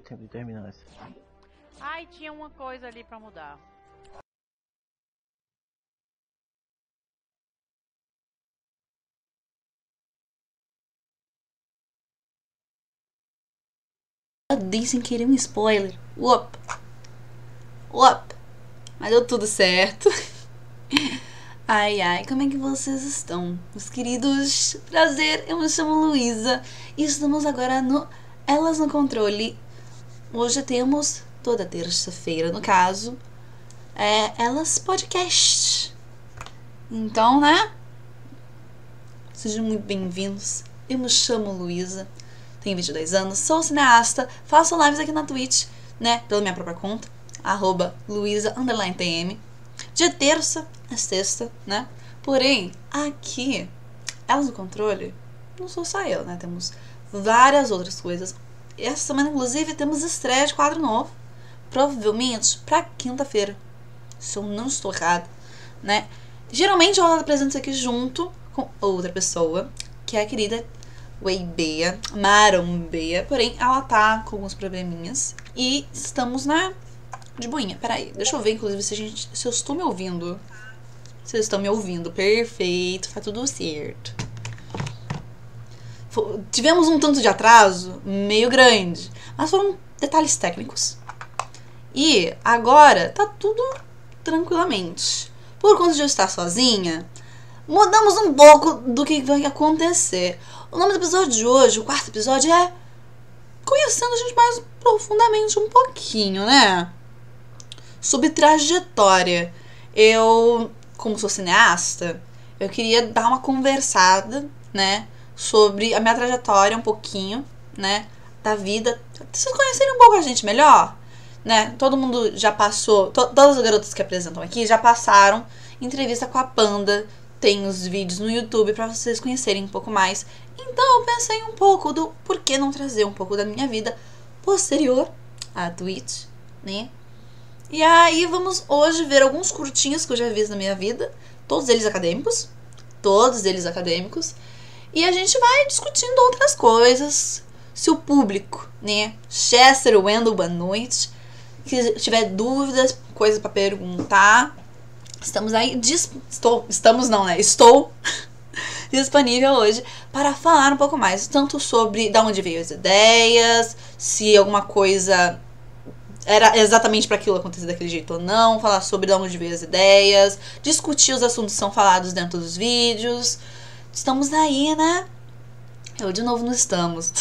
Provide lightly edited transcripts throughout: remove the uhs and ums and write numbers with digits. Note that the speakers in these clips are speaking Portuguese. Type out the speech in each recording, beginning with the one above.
tempo de terminar isso. Ai, tinha uma coisa ali pra mudar. Dei sem querer um spoiler. Uop. Mas deu tudo certo. Ai, como é que vocês estão? Meus queridos, prazer, eu me chamo Luísa e estamos agora no Elas no Controle. Hoje temos, toda terça-feira no caso, Elas Podcast. Então, né? Sejam muito bem-vindos. Eu me chamo Luísa, tenho 22 anos, sou cineasta, faço lives aqui na Twitch, né? Pela minha própria conta, @Luísa_TM. De terça a sexta, né? Porém, aqui, Elas no Controle, não sou só eu, né? Temos várias outras coisas. Essa semana, inclusive, temos estreia de quadro novo. Provavelmente pra quinta-feira. Se eu não estou errada, né? Geralmente eu apresento isso aqui junto com outra pessoa, que é a querida Weibeia, Marombeia. Porém, ela tá com alguns probleminhas. E estamos de boinha. Peraí, deixa eu ver, inclusive, se eu estou me ouvindo. Vocês estão me ouvindo. Perfeito, tá tudo certo. Tivemos um tanto de atraso meio grande, mas foram detalhes técnicos. E agora tá tudo tranquilamente. Por conta de eu estar sozinha, mudamos um pouco do que vai acontecer. O nome do episódio de hoje, o quarto episódio, é Conhecendo a gente mais profundamente um pouquinho, né? Sobre trajetória. Eu, como sou cineasta, eu queria dar uma conversada, né? Sobre a minha trajetória um pouquinho, né? Da vida. Vocês conhecerem um pouco a gente melhor, né? Todo mundo já passou, todas as garotas que apresentam aqui já passaram entrevista com a Panda. Tem os vídeos no YouTube pra vocês conhecerem um pouco mais. Então eu pensei um pouco do por que não trazer um pouco da minha vida posterior à Twitch, né? E aí vamos hoje ver alguns curtinhos que eu já fiz na minha vida. Todos eles acadêmicos. E a gente vai discutindo outras coisas. Se o público, né? Chester, Wendell, boa noite. Se tiver dúvidas, coisas pra perguntar, estamos aí. Estou disponível hoje para falar um pouco mais. Tanto sobre de onde veio as ideias, se alguma coisa era exatamente para aquilo acontecer daquele jeito ou não, falar sobre de onde veio as ideias, discutir os assuntos que são falados dentro dos vídeos. Estamos aí, né? Eu de novo não estamos.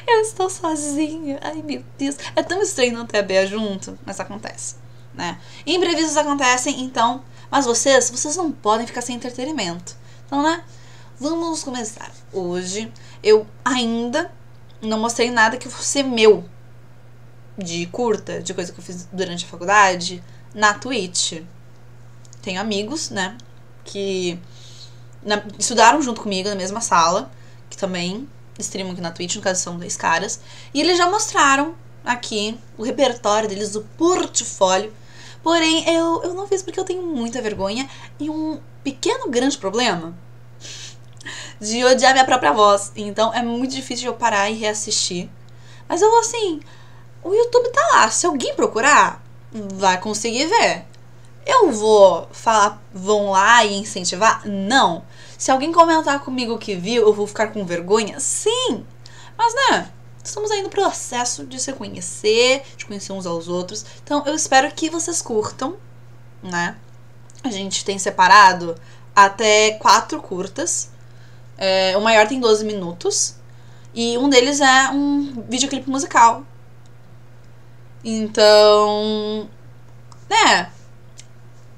Eu estou sozinha. Ai, meu Deus. É tão estranho não ter a Bea junto, mas acontece, né? Imprevistos acontecem, então. Mas vocês não podem ficar sem entretenimento. Então, né? Vamos começar. Hoje, eu ainda não mostrei nada que fosse meu. De curta, de coisa que eu fiz durante a faculdade, na Twitch. Tenho amigos, né, que estudaram junto comigo na mesma sala, que também streamam aqui na Twitch, no caso são 2 caras, e eles já mostraram aqui o repertório deles, o portfólio. Porém, eu não fiz porque eu tenho muita vergonha e um grande problema de odiar minha própria voz. Então é muito difícil de eu parar e reassistir. Mas eu, assim, o YouTube tá lá. Se alguém procurar, vai conseguir ver. Eu vou falar, vão lá e incentivar? Não. Se alguém comentar comigo que viu, eu vou ficar com vergonha? Sim. Mas, né, estamos aí no processo de se conhecer, de conhecer uns aos outros. Então, eu espero que vocês curtam, né? A gente tem separado até 4 curtas. O maior tem 12 minutos. E um deles é um videoclipe musical. Então, né,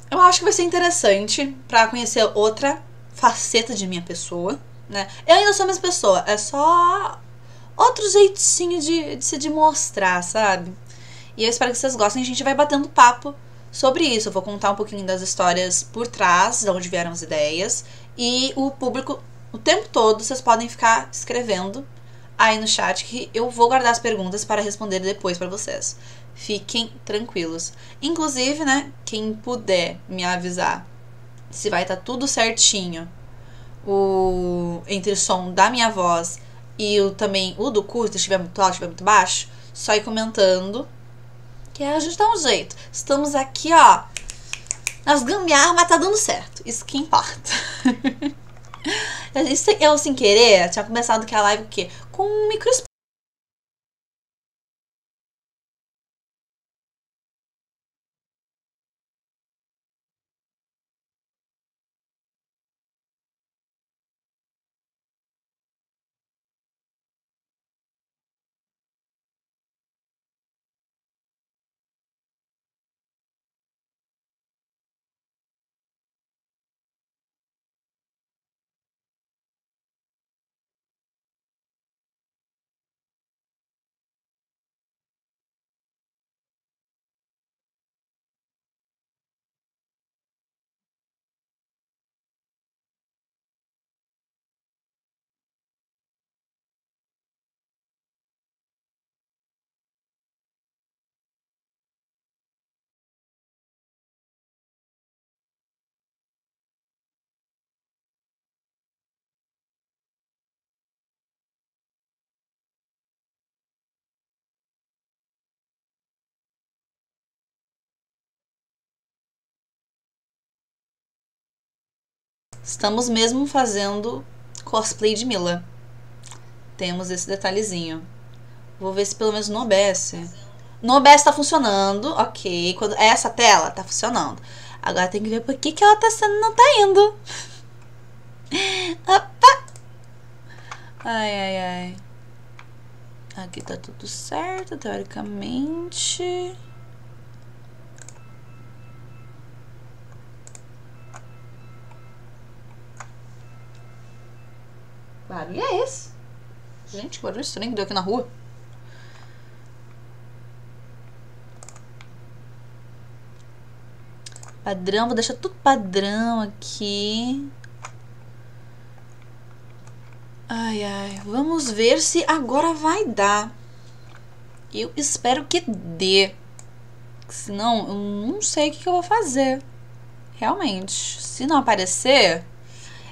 eu acho que vai ser interessante pra conhecer outra faceta de minha pessoa, né? Eu ainda sou a mesma pessoa, é só outro jeitinho de se mostrar, sabe? E eu espero que vocês gostem. A gente vai batendo papo sobre isso. Eu vou contar um pouquinho das histórias por trás, de onde vieram as ideias. E o público, o tempo todo, vocês podem ficar escrevendo aí no chat, que eu vou guardar as perguntas para responder depois pra vocês. Fiquem tranquilos. Inclusive, né, quem puder me avisar se vai estar tudo certinho entre o som da minha voz e também o do curso, se estiver muito alto, se estiver muito baixo, Só ir comentando. Que a gente dá um jeito. Estamos aqui, ó. Nas gambiarras, mas tá dando certo. Isso que importa. Eu, sem querer, tinha começado aquela live o quê? Com um micro. Estamos mesmo fazendo cosplay de Mila. Temos esse detalhezinho. Vou ver se pelo menos no OBS. No OBS tá funcionando, ok. Quando essa tela tá funcionando. Agora tem que ver por que ela tá sendo, não tá indo. Opa! Ai, ai, ai. Aqui tá tudo certo, teoricamente. Que barulho é esse? Gente, que barulho estranho que deu aqui na rua. Padrão, vou deixar tudo padrão aqui. Ai, ai. Vamos ver se agora vai dar. Eu espero que dê. Senão, eu não sei o que eu vou fazer. Realmente. Se não aparecer,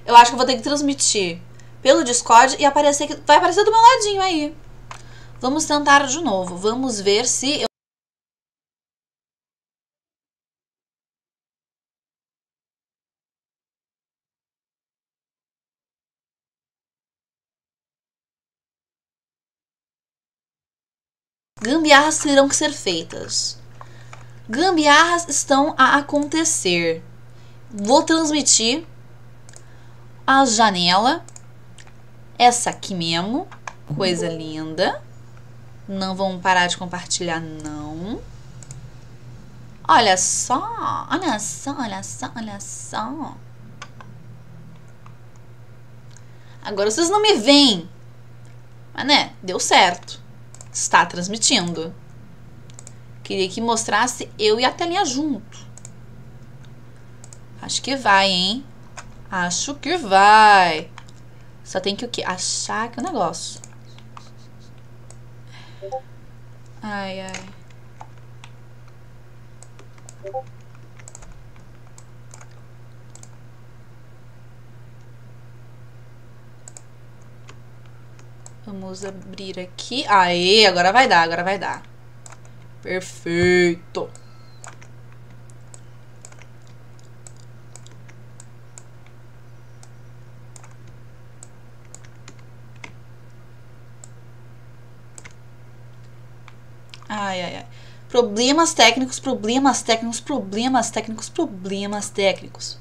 eu acho que eu vou ter que transmitir pelo Discord e aparecer que vai aparecer do meu ladinho aí. Vamos tentar de novo. Vamos ver se eu... Gambiarras terão que ser feitas. Gambiarras estão a acontecer. Vou transmitir a janela. Essa aqui mesmo. Coisa linda. Não vamos parar de compartilhar, não. Olha só. Olha só, olha só, olha só. Agora vocês não me veem. Mas, né, deu certo. Está transmitindo. Queria que mostrasse eu e a telinha junto. Acho que vai, hein? Acho que vai. Só tem que o quê? Achar que o negócio. Ai, ai. Vamos abrir aqui. Aê, agora vai dar, agora vai dar. Perfeito. Ai, ai, ai. Problemas técnicos, problemas técnicos, problemas técnicos, problemas técnicos.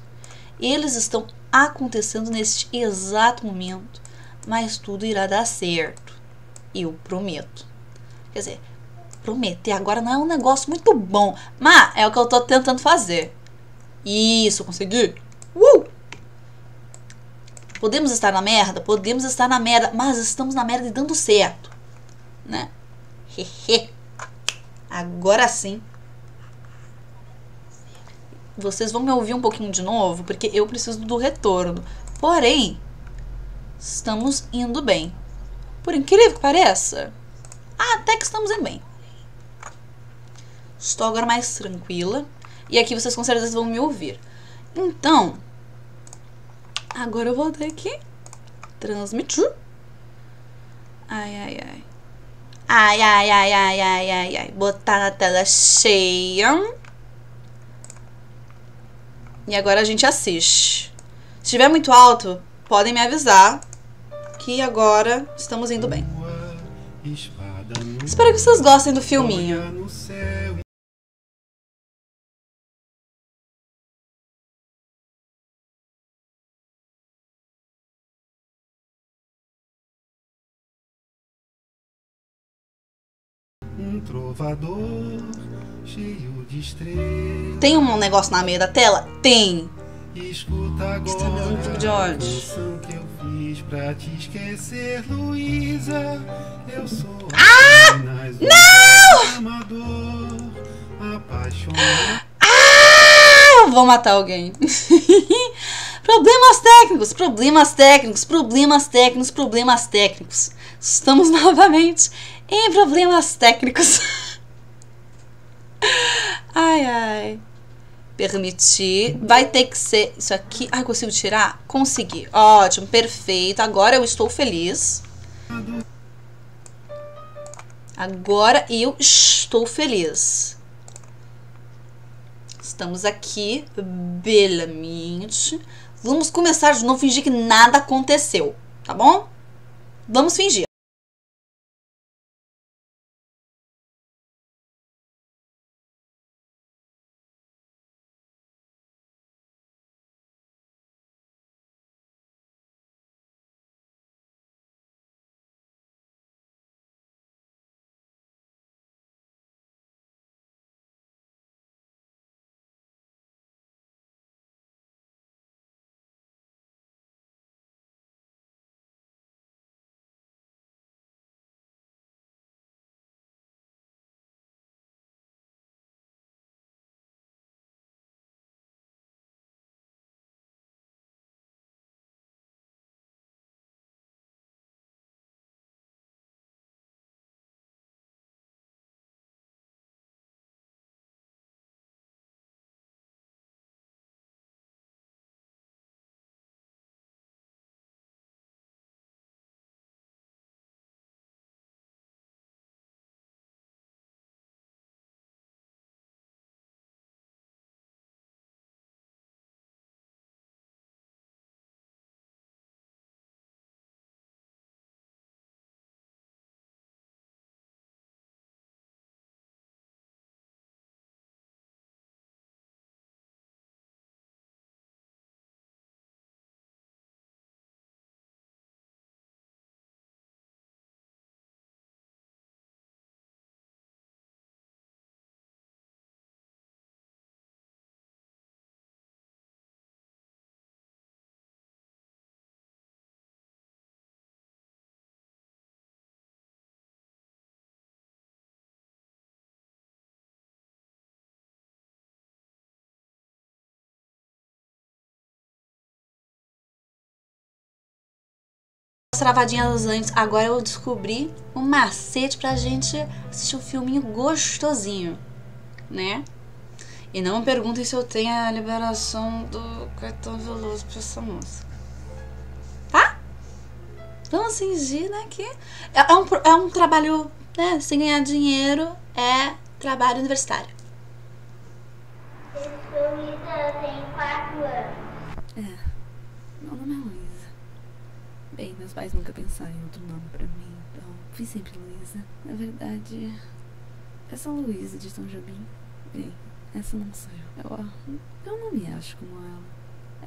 Eles estão acontecendo neste exato momento, mas tudo irá dar certo. Eu prometo. Quer dizer, prometer agora não é um negócio muito bom, mas é o que eu tô tentando fazer. Isso, consegui. Podemos estar na merda? Podemos estar na merda, mas estamos na merda e dando certo, né? Hehe. Agora sim. Vocês vão me ouvir um pouquinho de novo, porque eu preciso do retorno. Porém, estamos indo bem. Por incrível que pareça, até que estamos indo bem. Estou agora mais tranquila. E aqui vocês com certeza vão me ouvir. Então, agora eu vou ter que transmitir. Ai, ai, ai. Ai, ai, ai, ai, ai, ai, ai. Botar na tela cheia. E agora a gente assiste. Se estiver muito alto, podem me avisar que agora estamos indo bem. Espero que vocês gostem do filminho. Um trovador cheio de estrelas. Tem um negócio na meia da tela? Tem. Escuta agora Está me dando um pouco de ódio. a canção que eu fiz pra te esquecer, Luísa. Eu sou apenas um amador, apaixonado. Eu vou matar alguém. Problemas técnicos, problemas técnicos, problemas técnicos, problemas técnicos. Estamos novamente em problemas técnicos. Ai, ai. Permitir. Vai ter que ser isso aqui. Ai, consigo tirar? Consegui. Ótimo, perfeito. Agora eu estou feliz. Agora eu estou feliz. Estamos aqui belamente. Vamos começar de novo, fingir que nada aconteceu, tá bom? Vamos fingir. Travadinhas antes, agora eu descobri um macete pra gente assistir um filminho gostosinho, né? E não me perguntem se eu tenho a liberação do cartão Veloso pra essa música, tá? Vamos fingir, né, que é um trabalho, né, sem ganhar dinheiro, é trabalho universitário. Luísa tem 4 anos. Meu nome é Luísa. Bem, meus pais nunca pensaram em outro nome pra mim, então fui sempre Luísa. Na verdade, essa Luísa de São Jobim, bem, essa não sou eu. Eu não me acho como ela.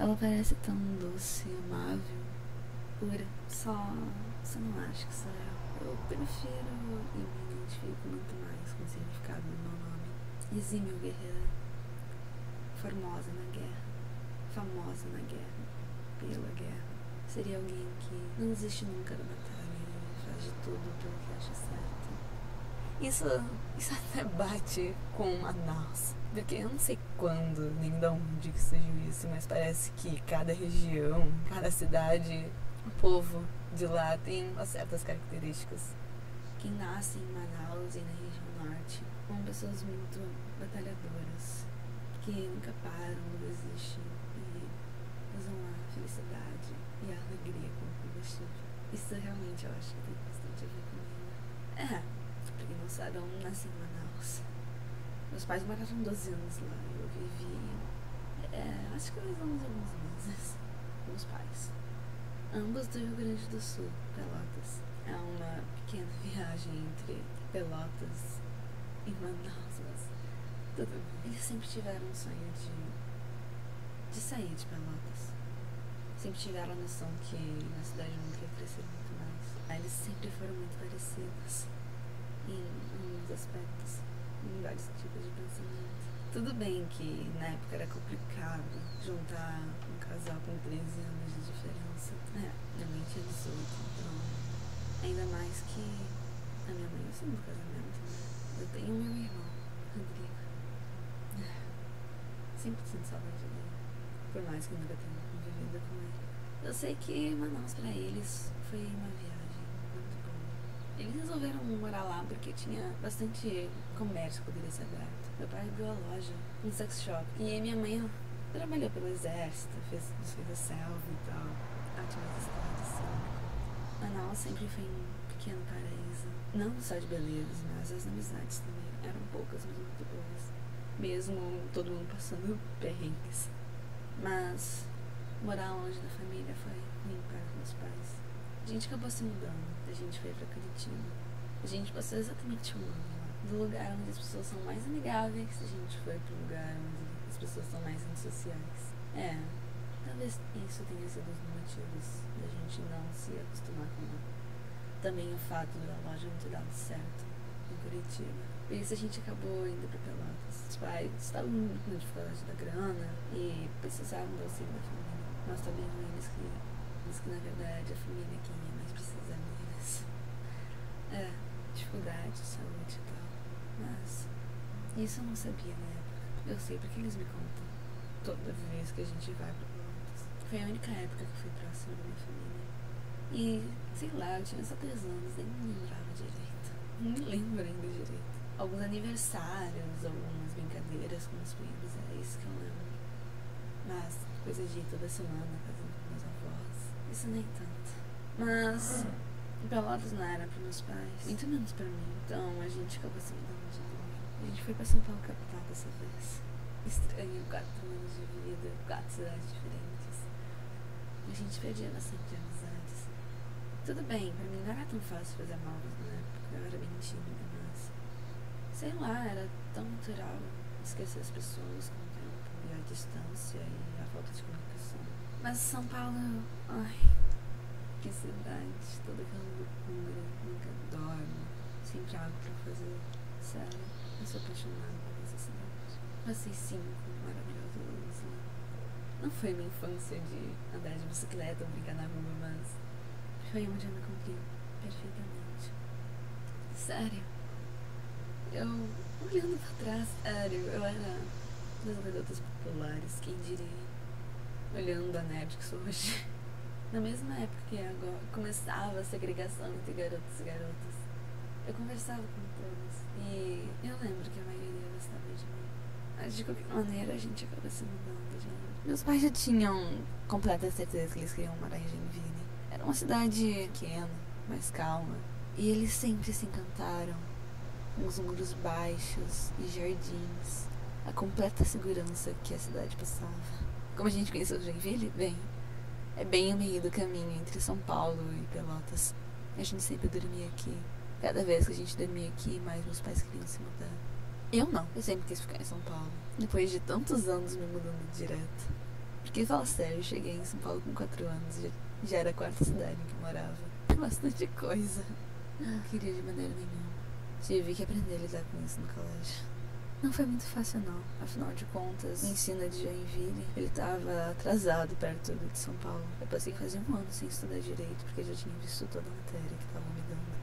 Ela parece tão doce, amável, pura. Só não acho que sou eu. Eu prefiro e me identifico muito mais com o significado do meu nome. Exímio guerreira, formosa na guerra, famosa na guerra, pela guerra. Seria alguém que não desiste nunca da batalha e faz de tudo pelo que acha certo. Isso até bate com Manaus, porque eu não sei quando nem de onde que surgiu isso, mas parece que cada região, cada cidade, o povo de lá tem umas certas características. Quem nasce em Manaus e na região norte são pessoas muito batalhadoras, que nunca param, não desistem e usam a felicidade e a alegria como combustível. Isso realmente eu acho que tem bastante a ver comigo. pra quem não sabe, eu não nasci em Manaus. Meus pais moraram 12 anos lá. Eu vivi, acho que 2 anos e alguns meses com os pais. Ambos do Rio Grande do Sul, Pelotas. É uma pequena viagem entre Pelotas e Manaus, mas tudo bem. Eles sempre tiveram um sonho de sair de Pelotas. Sempre tiveram a noção que na cidade nunca ia crescer muito mais. Eles sempre foram muito parecidos em alguns aspectos, em vários tipos de pensamento. Tudo bem que na época era complicado juntar um casal com 13 anos de diferença. Minha mãe tinha 18, então ainda mais que a minha mãe é o segundo casamento, né? Eu tenho o meu irmão, Rodrigo. Sempre sinto saudade dele, por mais que nunca tenha convivido com ele. Eu sei que Manaus pra eles foi uma viagem muito boa. Eles resolveram morar lá porque tinha bastante comércio que poderia ser aberto. Meu pai abriu a loja, um sex shop. E minha mãe trabalhou pelo exército, fez a selva e tal. Ótimas histórias, assim. Manaus sempre foi um pequeno paraíso. Não só de belezas, mas as amizades também. Eram poucas, mas muito boas. Mesmo todo mundo passando perrengues. Mas morar longe da família foi ruim para meus pais. A gente acabou se mudando. A gente foi pra Curitiba. A gente passou exatamente 1 ano lá. Do lugar onde as pessoas são mais amigáveis, a gente foi pro lugar onde as pessoas são mais antissociais. Talvez isso tenha sido um dos motivos da gente não se acostumar com ela. Também o fato da loja não ter dado certo em Curitiba. Por isso a gente acabou indo pra Pelotas. Os pais estavam muito na dificuldade da grana e precisavam do auxílio da família. Nós também eles que na verdade a família é quem ia mais precisar deles. Dificuldade, saúde e tal. Mas isso eu não sabia na época. Eu sei porque eles me contam toda vez que a gente vai pra Pelotas. Foi a única época que fui próxima da minha família. E, sei lá, eu tinha só 3 anos, nem me lembrava direito. Não me lembro ainda direito. Alguns aniversários, algumas brincadeiras com meus primos, é isso que eu lembro. Mas coisa de ir toda semana fazendo com meus avós, isso nem tanto. Mas Pelotas não era para meus pais, muito menos para mim. Então a gente acabou se mudando de novo. A gente foi pra São Paulo capital dessa vez. Estranho, 4 anos de vida, 4 cidades diferentes. A gente perdia bastante amizades. Tudo bem, pra mim não era tão fácil fazer novos na época, eu era bem tímida, mas sei lá, era tão natural esquecer as pessoas com o tempo e a distância e a falta de comunicação. Mas São Paulo, ai, que cidade, toda aquela loucura, nunca dorme, sempre algo pra fazer. Sério, eu sou apaixonada por essa cidade. Passei 5 maravilhosos anos lá. Não foi minha infância de andar de bicicleta ou brincar na rua, mas foi onde eu me cumpri perfeitamente. Sério. Eu, olhando pra trás, sério, eu era das garotas populares, quem diria? Olhando a nerd que sou hoje. Na mesma época que agora começava a segregação entre garotos e garotas, eu conversava com todos e eu lembro que a maioria gostava de mim. Mas de qualquer maneira a gente acaba se mudando de novo. Meus pais já tinham completa certeza que eles queriam morar em Joinville. Era uma cidade pequena, mais calma, e eles sempre se encantaram com os muros baixos e jardins, a completa segurança que a cidade passava. Como a gente conheceu Joinville? Bem, é bem ao meio do caminho entre São Paulo e Pelotas. A gente sempre dormia aqui. Cada vez que a gente dormia aqui, mais meus pais queriam se mudar. Eu não, eu sempre quis ficar em São Paulo. Depois de tantos anos me mudando direto. Porque, fala sério, eu cheguei em São Paulo com 4 anos, já era a 4ª cidade em que eu morava. Bastante coisa. Não queria de maneira nenhuma. Tive que aprender a lidar com isso no colégio. Não foi muito fácil não, afinal de contas, o ensino de Joinville, ele tava atrasado perto do de São Paulo. Eu passei quase 1 ano sem estudar direito, porque eu já tinha visto toda a matéria que estavam me dando.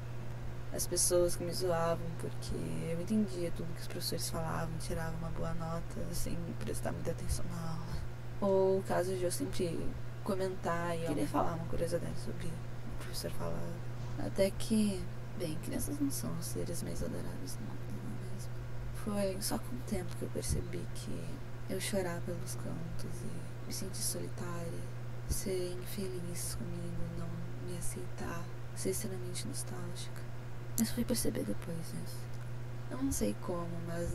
As pessoas que me zoavam porque eu entendia tudo que os professores falavam, tirava uma boa nota sem prestar muita atenção na aula. Ou o caso de eu sempre comentar e querer falar uma curiosidade sobre o que o professor falava. Até que, bem, crianças não são os seres mais adoráveis do mundo, não é mesmo? Foi só com o tempo que eu percebi que eu chorar pelos cantos e me sentir solitária, ser infeliz comigo, não me aceitar, ser extremamente nostálgica. Mas fui perceber depois isso. Eu não sei como, mas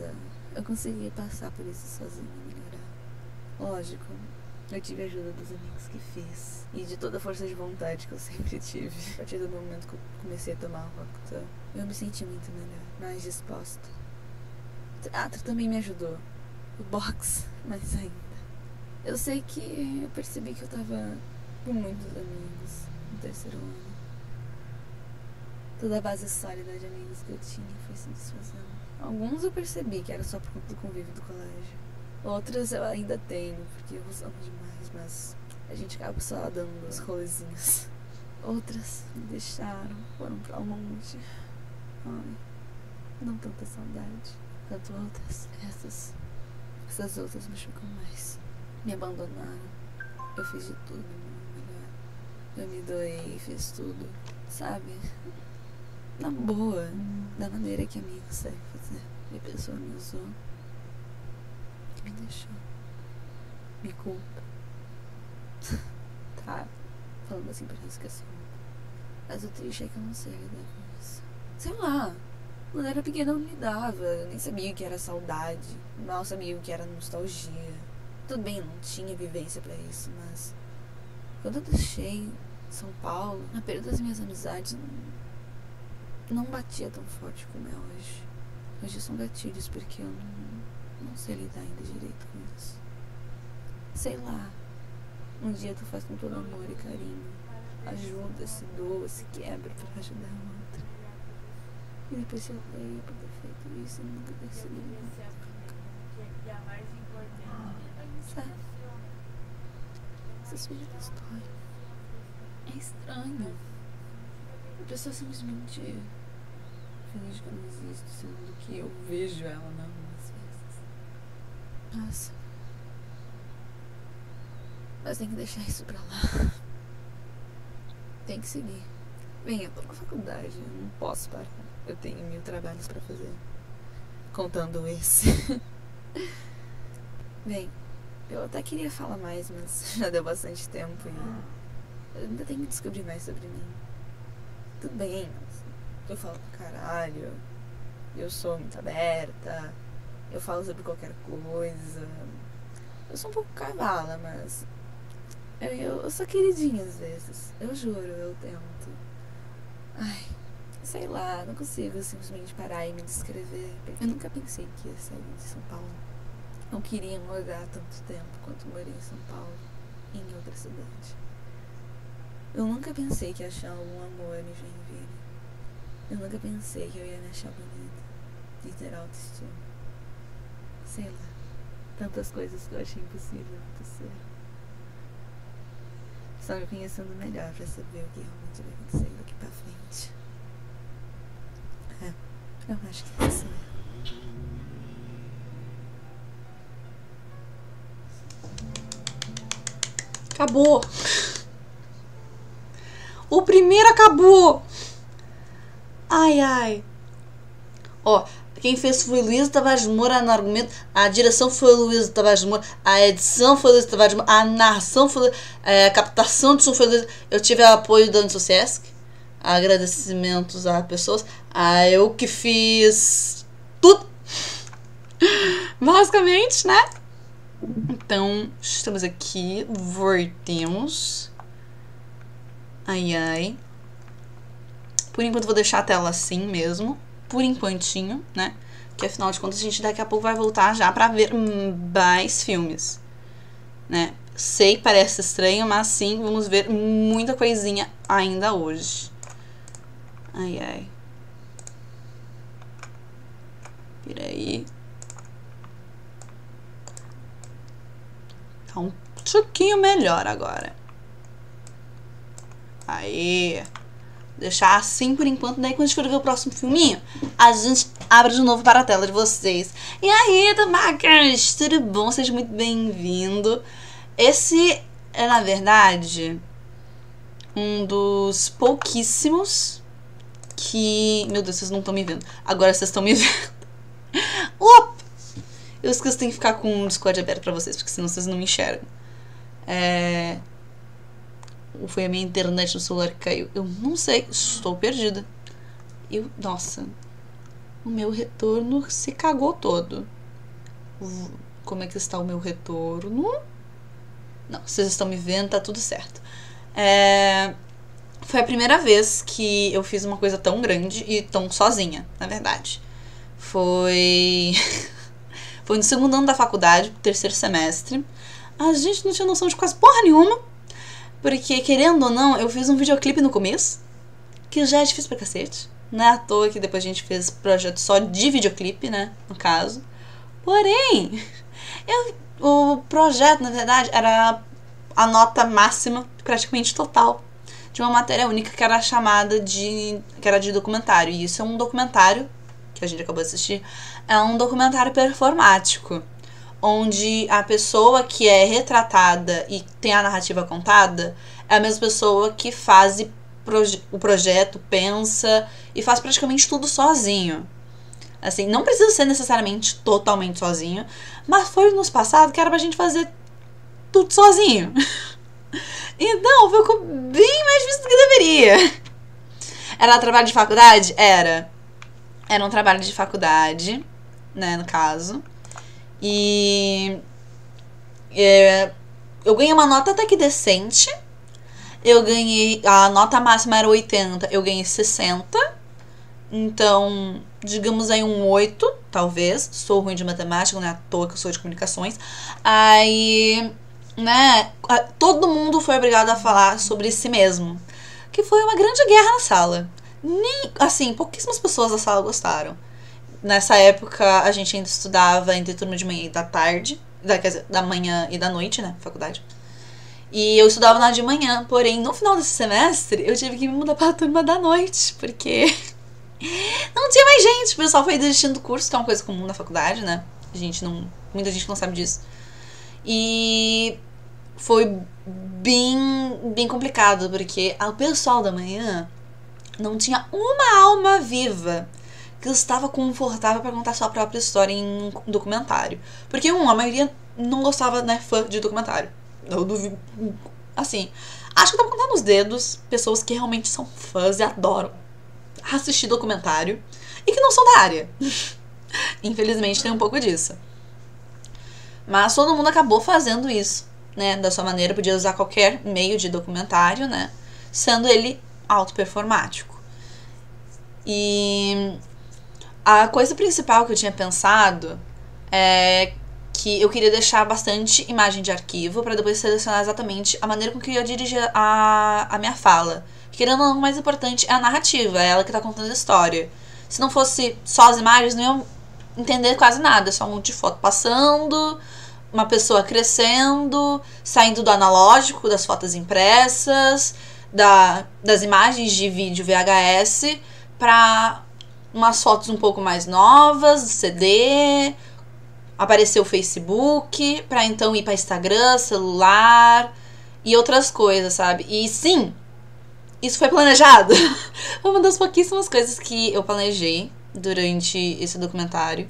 eu consegui passar por isso sozinha e melhorar. Lógico, eu tive a ajuda dos amigos que fiz. E de toda a força de vontade que eu sempre tive. A partir do momento que eu comecei a tomar Roacutan, eu me senti muito melhor, mais disposta. O teatro também me ajudou. O boxe, mais ainda. Eu sei que eu percebi que eu tava com muitos amigos no terceiro ano. Toda a base sólida de amigos que eu tinha foi se desfazendo. Alguns eu percebi que era só por conta do convívio do colégio. Outros eu ainda tenho, porque eu os amo demais, mas a gente acaba só dando os rolezinhos. Outras me deixaram, foram pra longe. Ai, não tanta saudade quanto outras. Essas outras machucam mais. Me abandonaram. Eu fiz de tudo, meu melhor. Eu me doei, fiz tudo, sabe? Na boa, da maneira que amigos devem fazer. E a pessoa me usou e me deixou. Me culpa. Tá, falando assim parece que é assim. Mas o triste é que eu não sei lidar com isso. Sei lá, quando eu era pequena eu não lidava. Eu nem sabia o que era saudade. Mal sabia o que era nostalgia. Tudo bem, eu não tinha vivência pra isso, mas quando eu deixei São Paulo, a perda das minhas amizades não batia tão forte como é hoje. Hoje são gatilhos porque eu não sei lidar ainda direito com isso. Sei lá, um dia tu faz com todo amor e carinho, ajuda, se doa, se quebra pra ajudar a outra. E depois se odeia por ter feito isso e nunca percebi. Sabe? Essas filhas da história. É estranho. A pessoa simplesmente finge que eu não existo, sendo que eu vejo ela algumas vezes. Nossa. Mas tem que deixar isso pra lá. Tem que seguir. Bem, eu tô na faculdade, eu não posso parar. Eu tenho 1000 trabalhos pra fazer. Contando esse. Bem, eu até queria falar mais, mas já deu bastante tempo e eu ainda tenho que descobrir mais sobre mim. Tudo bem, eu falo pra caralho, eu sou muito aberta, eu falo sobre qualquer coisa. Eu sou um pouco cavala, mas eu sou queridinha às vezes. Eu juro, eu tento. Ai, sei lá, não consigo simplesmente parar e me descrever. Eu nunca pensei que ia sair de São Paulo. Não queria morar tanto tempo quanto morei em São Paulo, em outra cidade. Eu nunca pensei que ia achar algum amor em Joinville. Eu nunca pensei que eu ia me achar bonita, de ter autoestima. Sei lá, tantas coisas que eu achei impossível acontecer. Só me conhecendo melhor pra saber o que realmente vai acontecer daqui pra frente. Eu acho que vai ser. Acabou. O primeiro acabou. Ai, ai. Ó, quem fez foi Luísa Tavares de Moura no argumento. A direção foi Luísa Tavares de Moura. A edição foi Luísa Tavares de Moura. A narração foi a captação de som foi Luísa. Eu tive o apoio da Unisociesc. Agradecimentos a pessoas. Eu que fiz tudo. Basicamente, né? Então, estamos aqui, voltemos. Ai, ai. Por enquanto vou deixar a tela assim mesmo. Por enquantinho, né? Porque afinal de contas a gente daqui a pouco vai voltar já pra ver mais filmes, né? Sei que parece estranho, mas sim, vamos ver muita coisinha ainda hoje. Ai, ai. Peraí. Tá um pouquinho melhor agora. Aí. Deixar assim por enquanto. Daí quando a gente for ver o próximo filminho, a gente abre de novo para a tela de vocês. E aí, Tamacas, tudo bom? Seja muito bem-vindo. Esse é, na verdade, um dos pouquíssimos que... Meu Deus, vocês não estão me vendo. Agora vocês estão me vendo. Opa! Eu esqueço que tem que ficar com o Discord aberto pra vocês, porque senão vocês não me enxergam. Foi a minha internet no celular que caiu. Eu não sei, estou perdida. Nossa, o meu retorno se cagou todo. Como é que está o meu retorno? Não, vocês estão me vendo, tá tudo certo. Foi a primeira vez que eu fiz uma coisa tão grande e tão sozinha, na verdade. Foi no segundo ano da faculdade, terceiro semestre. A gente não tinha noção de quase porra nenhuma. Porque, querendo ou não, eu fiz um videoclipe no começo, que já é difícil pra cacete. Não é à toa que depois a gente fez projeto só de videoclipe, né, no caso. Porém, o projeto, na verdade, era a nota máxima, praticamente total, de uma matéria única que era chamada que era de documentário. E isso é um documentário, que a gente acabou de assistir, é um documentário performático, onde a pessoa que é retratada e tem a narrativa contada é a mesma pessoa que faz o projeto, pensa e faz praticamente tudo sozinho. Assim, não precisa ser necessariamente totalmente sozinho, mas foi nos passados que era pra gente fazer tudo sozinho. Então, ficou bem mais difícil do que deveria. Era trabalho de faculdade? Era um trabalho de faculdade, né, no caso. E eu ganhei uma nota até que decente. A nota máxima era 80, eu ganhei 60. Então, digamos aí um 8, talvez. Sou ruim de matemática, não é à toa que eu sou de comunicações. Aí, né, todo mundo foi obrigado a falar sobre si mesmo. Que foi uma grande guerra na sala. Pouquíssimas pessoas da sala gostaram. Nessa época, a gente ainda estudava entre turma de manhã e da tarde. Quer dizer, da manhã e da noite, né, faculdade. E eu estudava na de manhã, porém, no final desse semestre, eu tive que me mudar pra turma da noite, porque não tinha mais gente. O pessoal foi desistindo do curso, que é uma coisa comum na faculdade, né? Muita gente não sabe disso. E foi bem complicado, porque o pessoal da manhã não tinha uma alma viva que estava confortável para contar sua própria história em um documentário. Porque, a maioria não gostava, né, fã de documentário. Eu duvido, assim, acho que eu tava contando nos dedos pessoas que realmente são fãs e adoram assistir documentário e que não são da área. Infelizmente tem um pouco disso. Mas todo mundo acabou fazendo isso, né, da sua maneira. Podia usar qualquer meio de documentário, né, sendo ele autoperformático. E a coisa principal que eu tinha pensado é que eu queria deixar bastante imagem de arquivo para depois selecionar exatamente a maneira com que eu ia dirigir a minha fala. Querendo ou não, o mais importante é a narrativa, é ela que tá contando a história. Se não fosse só as imagens, não iam entender quase nada, só um monte de foto passando, uma pessoa crescendo, saindo do analógico, das fotos impressas, das imagens de vídeo VHS para umas fotos um pouco mais novas, CD, aparecer o Facebook, pra então ir pra Instagram, celular e outras coisas, sabe? E sim, isso foi planejado. Foi uma das pouquíssimas coisas que eu planejei durante esse documentário.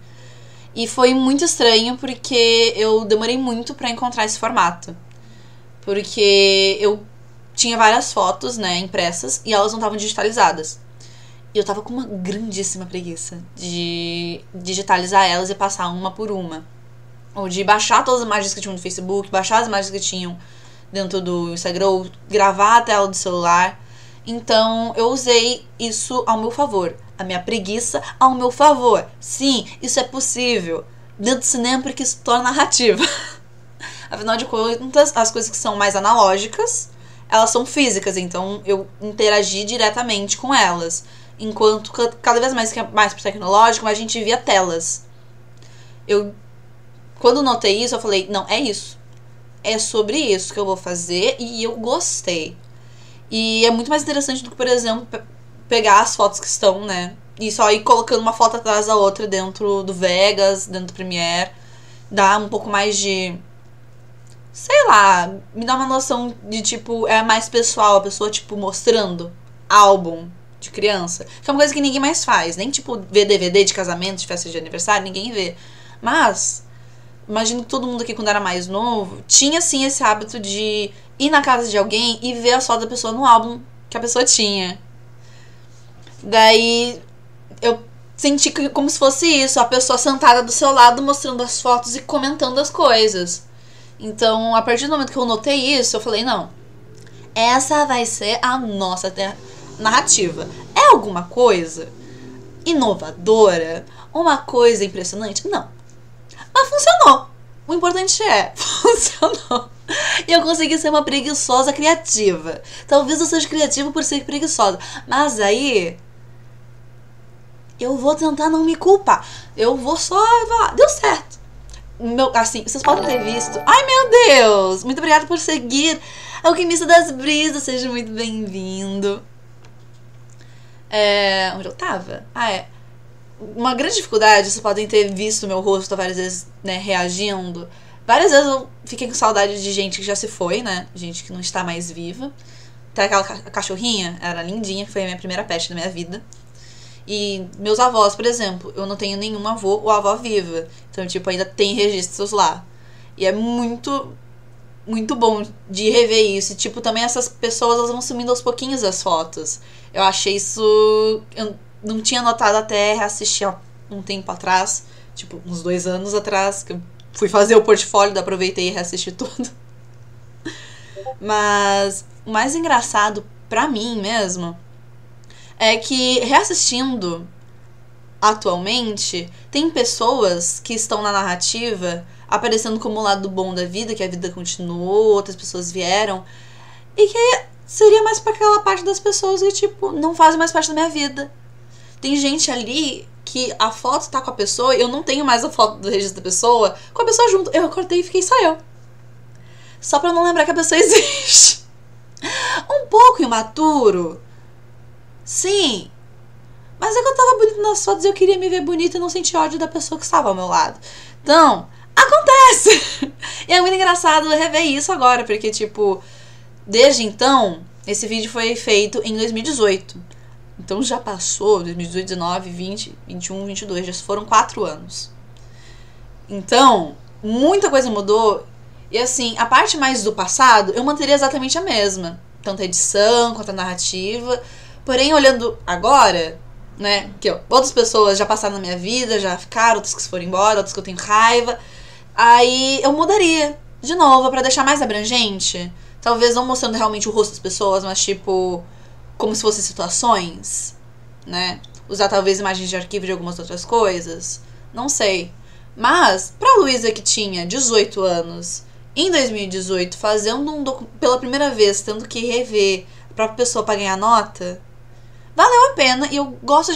E foi muito estranho porque eu demorei muito pra encontrar esse formato. Porque eu tinha várias fotos, né, impressas, e elas não estavam digitalizadas. E eu tava com uma grandíssima preguiça de digitalizar elas e passar uma por uma. Ou de baixar todas as imagens que tinham no Facebook, baixar as imagens que tinham dentro do Instagram, ou gravar a tela do celular. Então, eu usei isso ao meu favor. A minha preguiça ao meu favor. Sim, isso é possível. Dentro do cinema, porque isso torna narrativa. Afinal de contas, as coisas que são mais analógicas, elas são físicas. Então, eu interagi diretamente com elas. Enquanto cada vez mais que é mais tecnológico, mais a gente via telas. Quando notei isso, eu falei, não, é isso. É sobre isso que eu vou fazer e eu gostei. E é muito mais interessante do que, por exemplo, pegar as fotos que estão, né, e só ir colocando uma foto atrás da outra dentro do Vegas, dentro do Premiere. Dá um pouco mais de, sei lá, me dá uma noção de, tipo, é mais pessoal, a pessoa, tipo, mostrando álbum de criança, que é uma coisa que ninguém mais faz, nem tipo ver DVD de casamento, de festa de aniversário, ninguém vê. Mas imagino que todo mundo aqui, quando era mais novo, tinha sim esse hábito de ir na casa de alguém e ver a foto da pessoa no álbum que a pessoa tinha. Daí senti como se fosse isso, a pessoa sentada do seu lado mostrando as fotos e comentando as coisas. Então, a partir do momento que eu notei isso, eu falei, não, essa vai ser a nossa narrativa. É alguma coisa inovadora? Uma coisa impressionante? Não. Mas funcionou. O importante funcionou. E eu consegui ser uma preguiçosa criativa. Talvez eu seja criativa por ser preguiçosa. Mas aí, eu vou tentar não me culpar. Eu vou só falar, deu certo. Assim, vocês podem ter visto. Ai, meu Deus! Muito obrigada por seguir Alquimista das Brisas. Seja muito bem-vindo. Onde eu tava? Uma grande dificuldade, vocês podem ter visto meu rosto várias vezes, né, reagindo. Várias vezes eu fiquei com saudade de gente que já se foi, né? Gente que não está mais viva. Até aquela cachorrinha, era lindinha, que foi a minha primeira pet da minha vida. E meus avós, por exemplo, eu não tenho nenhum avô ou avó viva. Então, tipo, ainda tem registros lá. E é muito, muito bom de rever isso. E, tipo, também essas pessoas, elas vão sumindo aos pouquinhos as fotos. Eu achei isso... Eu não tinha notado até reassistir há um tempo atrás. Tipo, uns 2 anos atrás, que eu fui fazer o portfólio, aproveitei e reassisti tudo. Mas o mais engraçado pra mim mesmo é que, reassistindo atualmente, tem pessoas que estão na narrativa aparecendo como o lado bom da vida, que a vida continuou, outras pessoas vieram, e que seria mais pra aquela parte das pessoas que, tipo, não fazem mais parte da minha vida. Tem gente ali que a foto tá com a pessoa, eu não tenho mais a foto do registro da pessoa, com a pessoa junto. Eu acordei e fiquei só eu. Só pra não lembrar que a pessoa existe. Um pouco imaturo. Sim. Mas é que eu tava bonita nas fotos e eu queria me ver bonita e não sentir ódio da pessoa que estava ao meu lado. Então, acontece! E é muito engraçado rever isso agora, porque, tipo, desde então, esse vídeo foi feito em 2018. Então já passou 2018, 19, 20, 21, 22, já foram 4 anos. Então, muita coisa mudou. E assim, a parte mais do passado, eu manteria exatamente a mesma. Tanto a edição, quanto a narrativa. Porém, olhando agora, né, que outras pessoas já passaram na minha vida, já ficaram, outras que se foram embora, outras que eu tenho raiva. Aí eu mudaria de novo pra deixar mais abrangente. Talvez não mostrando realmente o rosto das pessoas, mas tipo, como se fossem situações, né? Usar talvez imagens de arquivo de algumas outras coisas. Não sei. Mas, pra Luísa que tinha 18 anos, em 2018, fazendo pela primeira vez, tendo que rever a própria pessoa pra ganhar nota, valeu a pena e eu gosto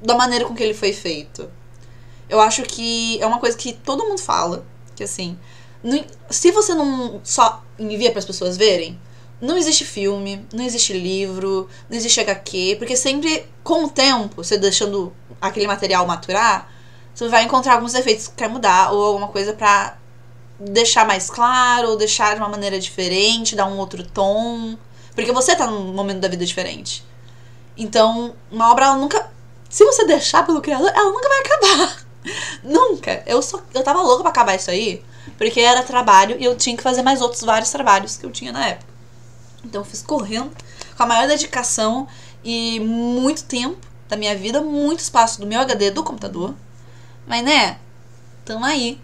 da maneira com que ele foi feito. Eu acho que é uma coisa que todo mundo fala, que assim, se você não só envia pras pessoas verem, não existe filme, não existe livro, não existe HQ, porque sempre, com o tempo, você deixando aquele material maturar, você vai encontrar alguns defeitos que quer mudar, ou alguma coisa pra deixar mais claro, ou deixar de uma maneira diferente, dar um outro tom, porque você tá num momento da vida diferente. Então, uma obra, ela nunca... Se você deixar pelo criador, ela nunca vai acabar. Nunca. Eu tava louca pra acabar isso aí, porque era trabalho, e eu tinha que fazer mais outros vários trabalhos que eu tinha na época. Então eu fiz correndo, com a maior dedicação e muito tempo da minha vida, muito espaço do meu HD do computador. Mas, né, tamo aí.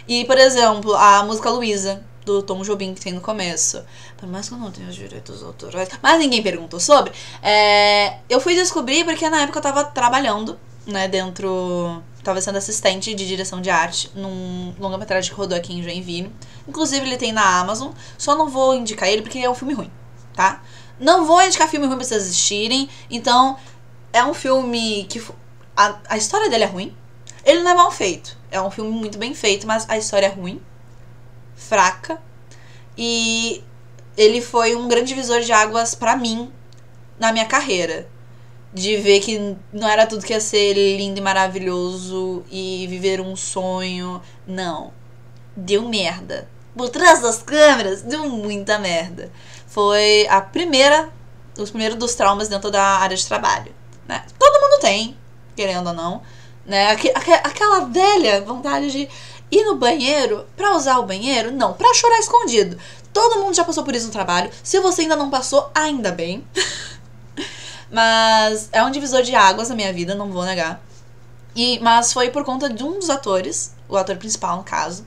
E, por exemplo, a música Luísa, do Tom Jobim, que tem no começo. Por mais que eu não tenha os direitos autorais, mas ninguém perguntou sobre. Eu fui descobrir porque na época eu tava trabalhando, né, tava sendo assistente de direção de arte num longa-metragem que rodou aqui em Joinville. Inclusive ele tem na Amazon, só não vou indicar ele porque é um filme ruim, tá? Não vou indicar filme ruim pra vocês assistirem. Então, é um filme que... A história dele é ruim. Ele não é mal feito. É um filme muito bem feito, mas a história é ruim. Fraca. E ele foi um grande divisor de águas pra mim na minha carreira. De ver que não era tudo que ia ser lindo e maravilhoso e viver um sonho. Não. Deu merda. Por trás das câmeras, deu muita merda. Foi os primeiros dos traumas dentro da área de trabalho, né? Todo mundo tem, querendo ou não, né? Aquela velha vontade de ir no banheiro pra usar o banheiro, não, pra chorar escondido. Todo mundo já passou por isso no trabalho. Se você ainda não passou, ainda bem. Mas é um divisor de águas na minha vida, não vou negar. Mas foi por conta de um dos atores, o ator principal no caso,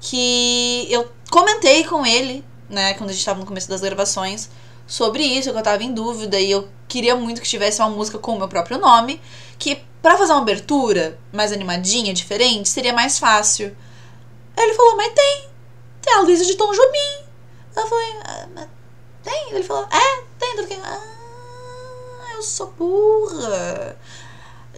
que eu comentei com ele, né, quando a gente tava no começo das gravações, sobre isso, que eu tava em dúvida e eu queria muito que tivesse uma música com o meu próprio nome, que pra fazer uma abertura mais animadinha, diferente, seria mais fácil. Aí ele falou, mas tem a Luísa de Tom Jobim. Eu falei, mas tem? Ele falou, tem. Eu fiquei, eu sou burra.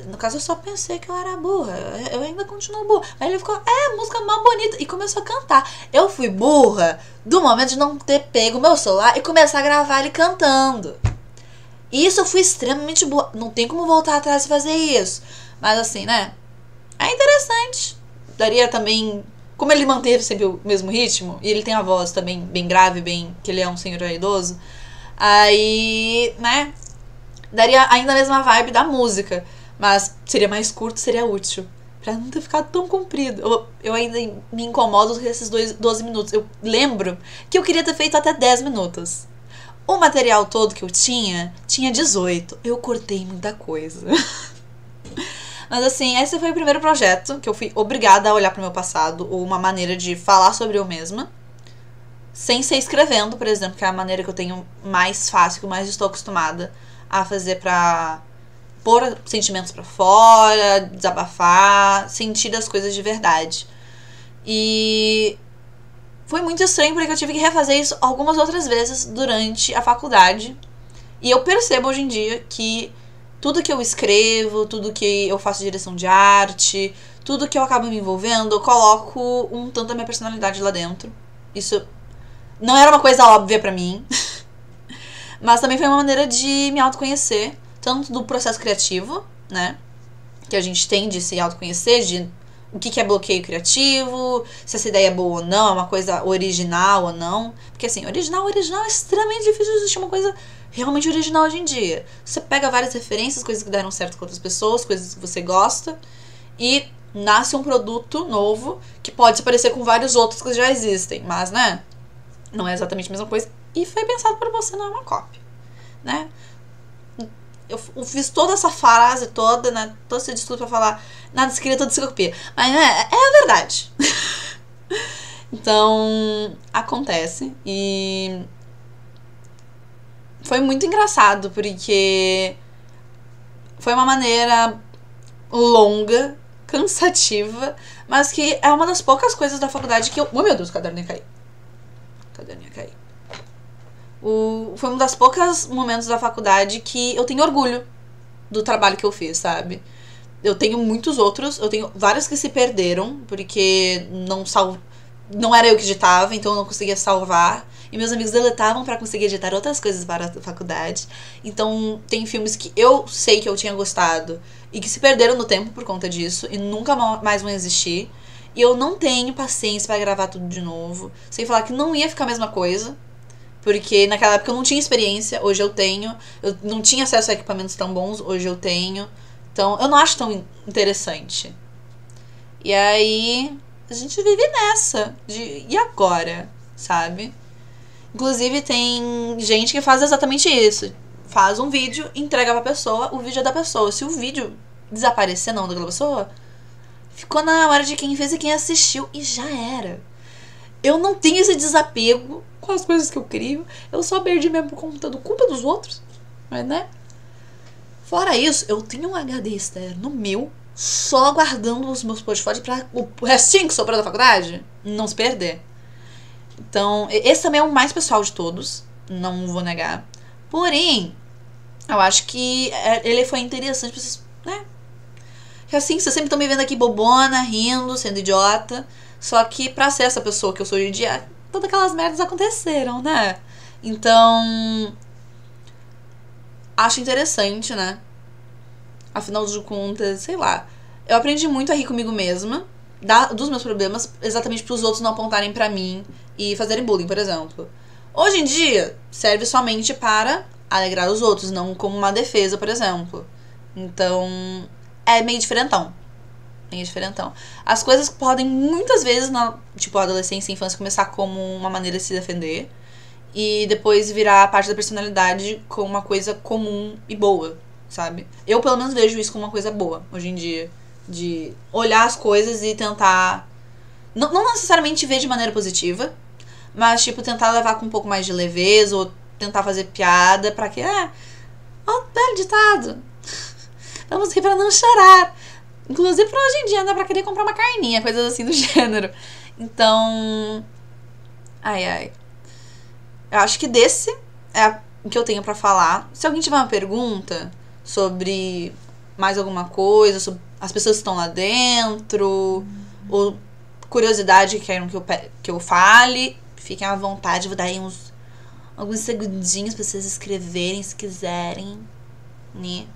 No caso, eu só pensei que eu era burra. Eu ainda continuo burra. Aí ele ficou, música mal bonita. E começou a cantar. Eu fui burra do momento de não ter pego o meu celular e começar a gravar ele cantando. E isso eu fui extremamente burra. Não tem como voltar atrás e fazer isso. Mas assim, né? É interessante. Daria também... Como ele manteve sempre o mesmo ritmo, e ele tem a voz também bem grave, que ele é um senhor idoso, aí, né, daria ainda a mesma vibe da música, mas seria mais curto, seria útil, pra não ter ficado tão comprido. Eu ainda me incomodo com esses 12 minutos. Eu lembro que eu queria ter feito até 10 minutos. O material todo que eu tinha 18. Eu cortei muita coisa. Mas assim, esse foi o primeiro projeto que eu fui obrigada a olhar pro meu passado, ou uma maneira de falar sobre eu mesma, sem ser escrevendo, por exemplo, que é a maneira que eu tenho mais fácil, que eu mais estou acostumada a fazer pra pôr sentimentos pra fora, desabafar, sentir as coisas de verdade. E foi muito estranho porque eu tive que refazer isso algumas outras vezes durante a faculdade. E eu percebo hoje em dia que tudo que eu escrevo, tudo que eu faço direção de arte, tudo que eu acabo me envolvendo, eu coloco um tanto da minha personalidade lá dentro. Isso não era uma coisa óbvia pra mim, mas também foi uma maneira de me autoconhecer, tanto do processo criativo, né, que a gente tem de se autoconhecer, de o que é bloqueio criativo, se essa ideia é boa ou não, é uma coisa original ou não. Porque assim, original é extremamente difícil de existir uma coisa realmente original hoje em dia. Você pega várias referências, coisas que deram certo com outras pessoas, coisas que você gosta, e nasce um produto novo que pode se parecer com vários outros que já existem, mas, né, não é exatamente a mesma coisa. E foi pensado para você, não é uma cópia, né? Eu fiz toda essa frase toda, né, todo esse discurso pra falar nada se cria, tudo se copia. Mas, né, é a verdade. Então, acontece. E foi muito engraçado, porque foi uma maneira longa, cansativa, mas que é uma das poucas coisas da faculdade que eu... Oh, meu Deus, o caderno ia cair. Foi um das poucas momentos da faculdade que eu tenho orgulho do trabalho que eu fiz, sabe? Eu tenho muitos outros, eu tenho vários que se perderam, porque não era eu que editava, então eu não conseguia salvar. E meus amigos deletavam pra conseguir editar outras coisas para a faculdade. Então tem filmes que eu sei que eu tinha gostado e que se perderam no tempo por conta disso e nunca mais vão existir. E eu não tenho paciência pra gravar tudo de novo. Sem falar que não ia ficar a mesma coisa, porque naquela época eu não tinha experiência, hoje eu tenho. Eu não tinha acesso a equipamentos tão bons, hoje eu tenho. Então eu não acho tão interessante. E aí a gente vive nessa de e agora, sabe? Inclusive tem gente que faz exatamente isso. Faz um vídeo, entrega pra pessoa, o vídeo é da pessoa. Se o vídeo desaparecer não daquela pessoa, ficou na hora de quem fez e quem assistiu e já era. Eu não tenho esse desapego com as coisas que eu crio. Eu só perdi mesmo por conta do culpa dos outros. Mas, né? Fora isso, eu tenho um HD externo meu, só guardando os meus portfólios pra o restinho que sobrou da faculdade não se perder. Então, esse também é o mais pessoal de todos, não vou negar. Porém, eu acho que ele foi interessante pra vocês, né? Porque assim, vocês sempre estão me vendo aqui bobona, rindo, sendo idiota. Só que pra ser essa pessoa que eu sou hoje em dia, todas aquelas merdas aconteceram, né? Então, acho interessante, né? Afinal de contas, sei lá. Eu aprendi muito a rir comigo mesma, dos meus problemas, exatamente pros outros não apontarem pra mim e fazerem bullying, por exemplo. Hoje em dia, serve somente para alegrar os outros, não como uma defesa, por exemplo. Então, é meio diferentão. As coisas podem muitas vezes, tipo, a adolescência e a infância começar como uma maneira de se defender. e depois virar parte da personalidade com uma coisa comum e boa, sabe? Eu, pelo menos, vejo isso como uma coisa boa, hoje em dia. De olhar as coisas e tentar... Não necessariamente ver de maneira positiva, mas, tipo, tentar levar com um pouco mais de leveza, ou tentar fazer piada pra que... belo ditado. Vamos rir pra não chorar. Inclusive pra hoje em dia, né? Pra querer comprar uma carninha, coisas assim do gênero. Então... Ai. Eu acho que desse é o que eu tenho pra falar. Se alguém tiver uma pergunta sobre mais alguma coisa, sobre as pessoas que estão lá dentro, ou curiosidade que queiram que eu fale, fiquem à vontade. Vou dar aí alguns segundinhos pra vocês escreverem, se quiserem, né?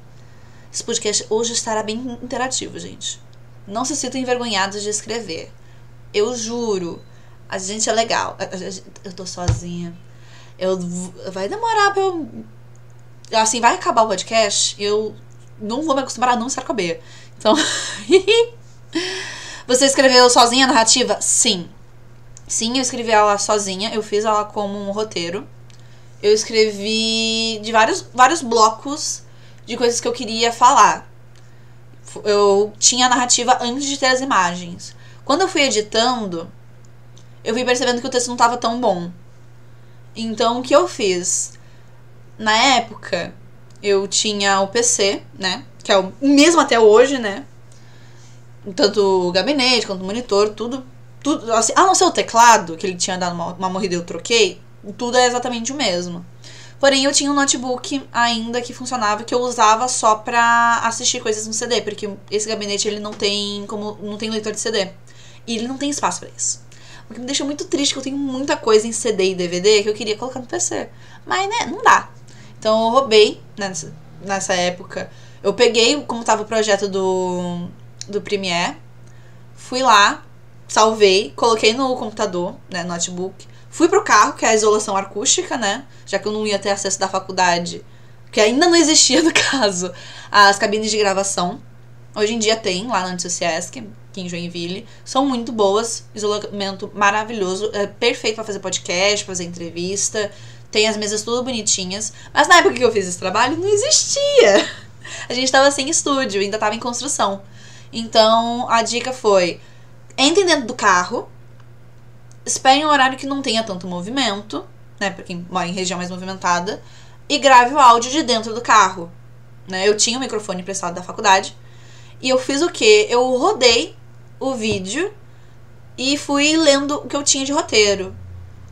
Esse podcast hoje estará bem interativo, gente. Não se sintam envergonhados de escrever. Eu juro. A gente é legal. Eu tô sozinha. Vai demorar pra eu... Assim, vai acabar o podcast. Eu não vou me acostumar a não estar com a Bea. Então... Você escreveu sozinha a narrativa? Sim. Sim, eu escrevi ela sozinha. Eu fiz ela como um roteiro. Eu escrevi de vários blocos de coisas que eu queria falar. Eu tinha a narrativa antes de ter as imagens. Quando eu fui editando, eu fui percebendo que o texto não estava tão bom. Então, o que eu fiz? Na época, eu tinha o PC, né? Que é o mesmo até hoje, né? Tanto o gabinete quanto o monitor, tudo assim, a não ser o teclado, que ele tinha dado uma morrida e eu troquei, tudo é exatamente o mesmo. Porém, eu tinha um notebook ainda que funcionava, que eu usava só pra assistir coisas no CD, porque esse gabinete ele não tem leitor de CD. E ele não tem espaço pra isso. O que me deixa muito triste, que eu tenho muita coisa em CD e DVD que eu queria colocar no PC. Mas, né, não dá. Então eu roubei, nessa época. Eu peguei, como tava o projeto do Premiere, fui lá, salvei, coloquei no computador, né, notebook. Fui pro carro, que é a isolação acústica, né? Já que eu não ia ter acesso da faculdade, que ainda não existia, no caso, as cabines de gravação. Hoje em dia tem, lá na Anti-Ciesc, aqui em Joinville. São muito boas, isolamento maravilhoso, é perfeito pra fazer podcast, pra fazer entrevista. Tem as mesas tudo bonitinhas. Mas na época que eu fiz esse trabalho, não existia. A gente tava sem estúdio, ainda tava em construção. Então, a dica foi: entrem dentro do carro, esperem um horário que não tenha tanto movimento, né, pra quem mora em região mais movimentada, e grave o áudio de dentro do carro, né. Eu tinha um microfone emprestado da faculdade, e eu fiz o quê? Eu rodei o vídeo e fui lendo o que eu tinha de roteiro.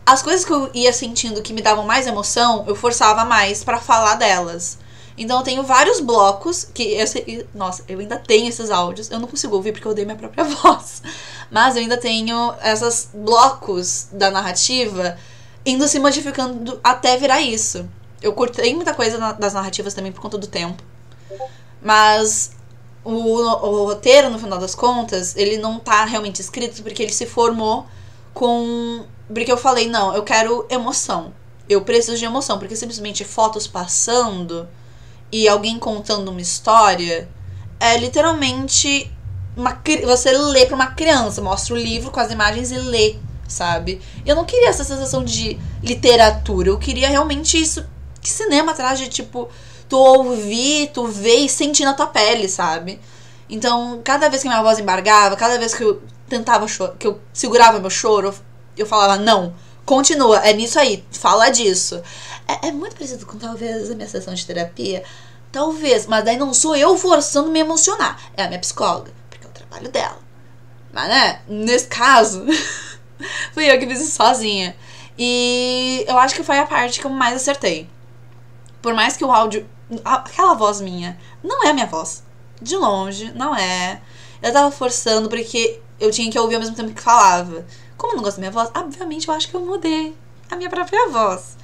As coisas que eu ia sentindo que me davam mais emoção, eu forçava mais pra falar delas. Então eu tenho vários blocos que nossa, eu ainda tenho esses áudios. Eu não consigo ouvir porque eu odeio minha própria voz. Mas eu ainda tenho esses blocos da narrativa indo se modificando até virar isso. Eu cortei muita coisa das narrativas também por conta do tempo. Mas o roteiro, no final das contas, ele não tá realmente escrito porque ele se formou com... Porque eu falei, não, eu quero emoção. Eu preciso de emoção, porque simplesmente fotos passando e alguém contando uma história é literalmente você lê pra uma criança, mostra o livro com as imagens e lê, sabe? Eu não queria essa sensação de literatura, eu queria realmente isso que cinema traz, de tipo, tu ouvir, tu ver e sentir na tua pele, sabe? Então, cada vez que minha voz embargava, cada vez que eu tentava que eu segurava meu choro, eu falava, não, continua, é nisso aí, fala disso. É muito parecido com talvez a minha sessão de terapia. Talvez, mas daí não sou eu forçando me emocionar. É a minha psicóloga, porque é o trabalho dela. Mas, né, nesse caso, fui eu que fiz isso sozinha. E eu acho que foi a parte que eu mais acertei. Por mais que o áudio... Aquela voz minha não é a minha voz. De longe, não é. Eu tava forçando porque eu tinha que ouvir ao mesmo tempo que falava. Como eu não gosto da minha voz, obviamente eu acho que eu mudei a minha própria voz.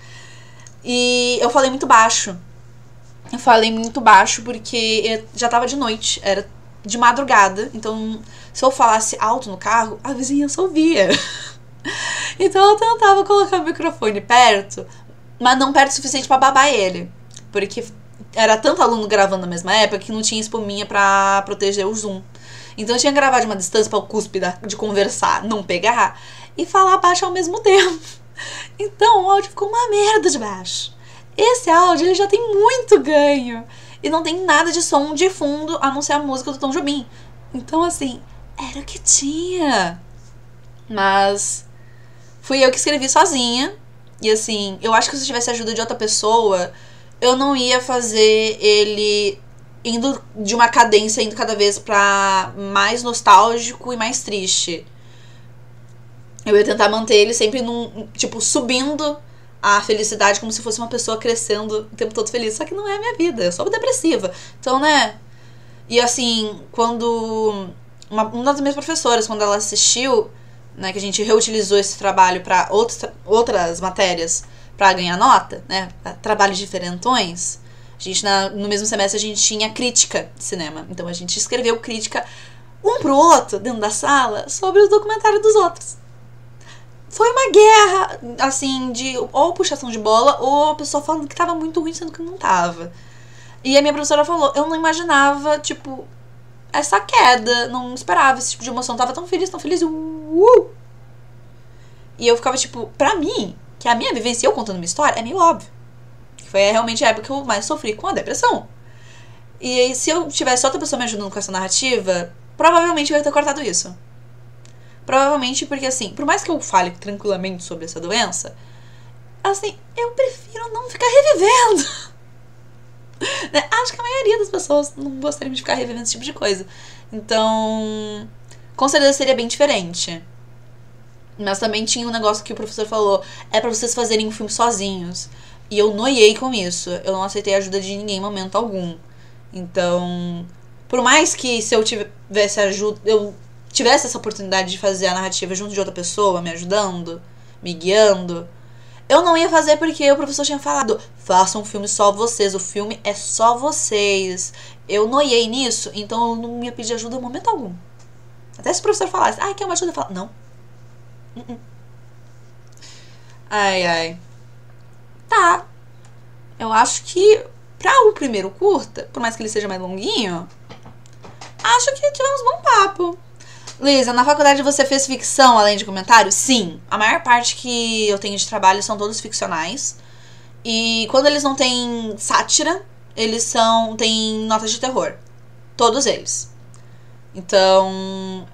E eu falei muito baixo. Eu falei muito baixo porque já tava de noite, era de madrugada. Então, se eu falasse alto no carro, a vizinhança ouvia. Então eu tentava colocar o microfone perto, mas não perto o suficiente pra babar ele. Porque era tanto aluno gravando na mesma época que não tinha espuminha pra proteger o zoom. Então eu tinha que gravar de uma distância pra o cuspe de conversar não pegar e falar baixo ao mesmo tempo. Então o áudio ficou uma merda de baixo. Esse áudio, ele já tem muito ganho. E não tem nada de som de fundo, a não ser a música do Tom Jobim. Então, assim, era o que tinha. Mas fui eu que escrevi sozinha. E assim, eu acho que se eu tivesse ajuda de outra pessoa, eu não ia fazer ele indo de uma cadência, indo cada vez pra mais nostálgico e mais triste. Eu ia tentar manter ele sempre tipo, subindo a felicidade como se fosse uma pessoa crescendo o tempo todo feliz. Só que não é a minha vida, eu sou depressiva. Então, né? E assim, quando uma das minhas professoras, quando ela assistiu, né, que a gente reutilizou esse trabalho para outras matérias para ganhar nota, né, trabalhos diferentões, a gente no mesmo semestre a gente tinha crítica de cinema. Então a gente escreveu crítica um pro outro dentro da sala sobre o documentário dos outros. Foi uma guerra, assim, de ou puxação de bola ou a pessoa falando que tava muito ruim, sendo que não tava. E a minha professora falou, eu não imaginava, tipo, essa queda, não esperava esse tipo de emoção, tava tão feliz, E eu ficava, tipo, pra mim, que a minha vivência, eu contando uma história, é meio óbvio. Que foi realmente a época que eu mais sofri com a depressão. E aí, se eu tivesse outra pessoa me ajudando com essa narrativa, provavelmente eu ia ter cortado isso. Provavelmente porque, assim, por mais que eu fale tranquilamente sobre essa doença, assim, eu prefiro não ficar revivendo. Né? Acho que a maioria das pessoas não gostariam de ficar revivendo esse tipo de coisa. Então, com certeza seria bem diferente. Mas também tinha um negócio que o professor falou, é pra vocês fazerem um filme sozinhos. E eu noiei com isso. Eu não aceitei a ajuda de ninguém em momento algum. Então, por mais que se eu tivesse ajuda, eu tivesse essa oportunidade de fazer a narrativa junto de outra pessoa, me ajudando, me guiando, eu não ia fazer porque o professor tinha falado, façam um filme só vocês, o filme é só vocês. Eu noiei nisso, então eu não ia pedir ajuda em momento algum. Até se o professor falasse, quer uma ajuda? Eu falava, não. Ai. Tá. Eu acho que pra o primeiro curta, por mais que ele seja mais longuinho, acho que tivemos um bom papo. Luísa, na faculdade você fez ficção além de comentários? Sim. A maior parte que eu tenho de trabalho são todos ficcionais. E quando eles não têm sátira, eles têm notas de terror. Todos eles. Então,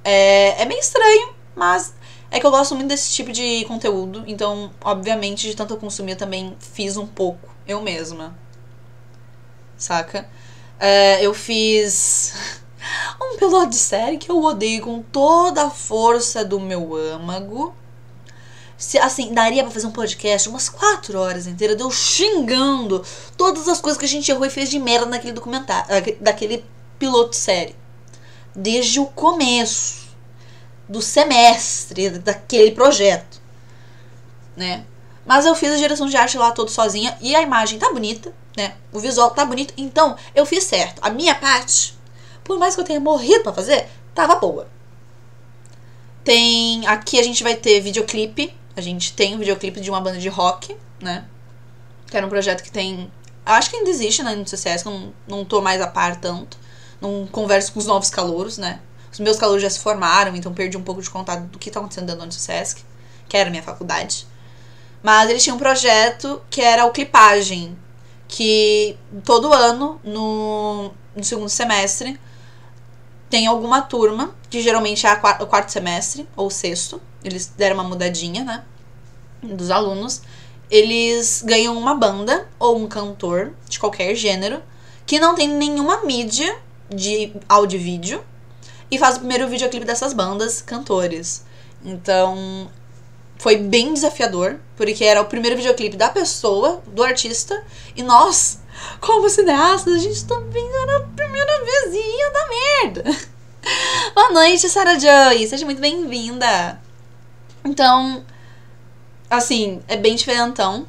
é meio estranho, mas é que eu gosto muito desse tipo de conteúdo. Então, obviamente, de tanto eu consumir, eu também fiz um pouco. Eu mesma. Saca? Eu fiz um piloto de série que eu odeio com toda a força do meu âmago. Assim, daria pra fazer um podcast umas 4 horas inteiras de eu xingando todas as coisas que a gente errou e fez de merda naquele documentário, daquele piloto de série. Desde o começo do semestre daquele projeto, né? Mas eu fiz a direção de arte lá todo sozinha e a imagem tá bonita, né? O visual tá bonito, então eu fiz certo. A minha parte, por mais que eu tenha morrido pra fazer, tava boa. Aqui a gente vai ter videoclipe. A gente tem um videoclipe de uma banda de rock, né? Que era um projeto que tem... Acho que ainda existe, né, no CCS, que eu não tô mais a par tanto. Não converso com os novos calouros, né? Os meus calouros já se formaram, então perdi um pouco de contato do que tá acontecendo dentro do Sesc, que era a minha faculdade. Mas eles tinham um projeto que era o Clipagem, que todo ano, no segundo semestre, tem alguma turma, que geralmente é o quarto semestre, ou o sexto, eles deram uma mudadinha, né, dos alunos, eles ganham uma banda ou um cantor de qualquer gênero, que não tem nenhuma mídia de áudio e vídeo, e faz o primeiro videoclipe dessas bandas, cantores. Então, foi bem desafiador, porque era o primeiro videoclipe da pessoa, do artista, e nós, como cineastas, a gente também era a primeira vezinha da merda. Boa noite, Sarah Joy, seja muito bem-vinda. Então, assim, é bem diferentão.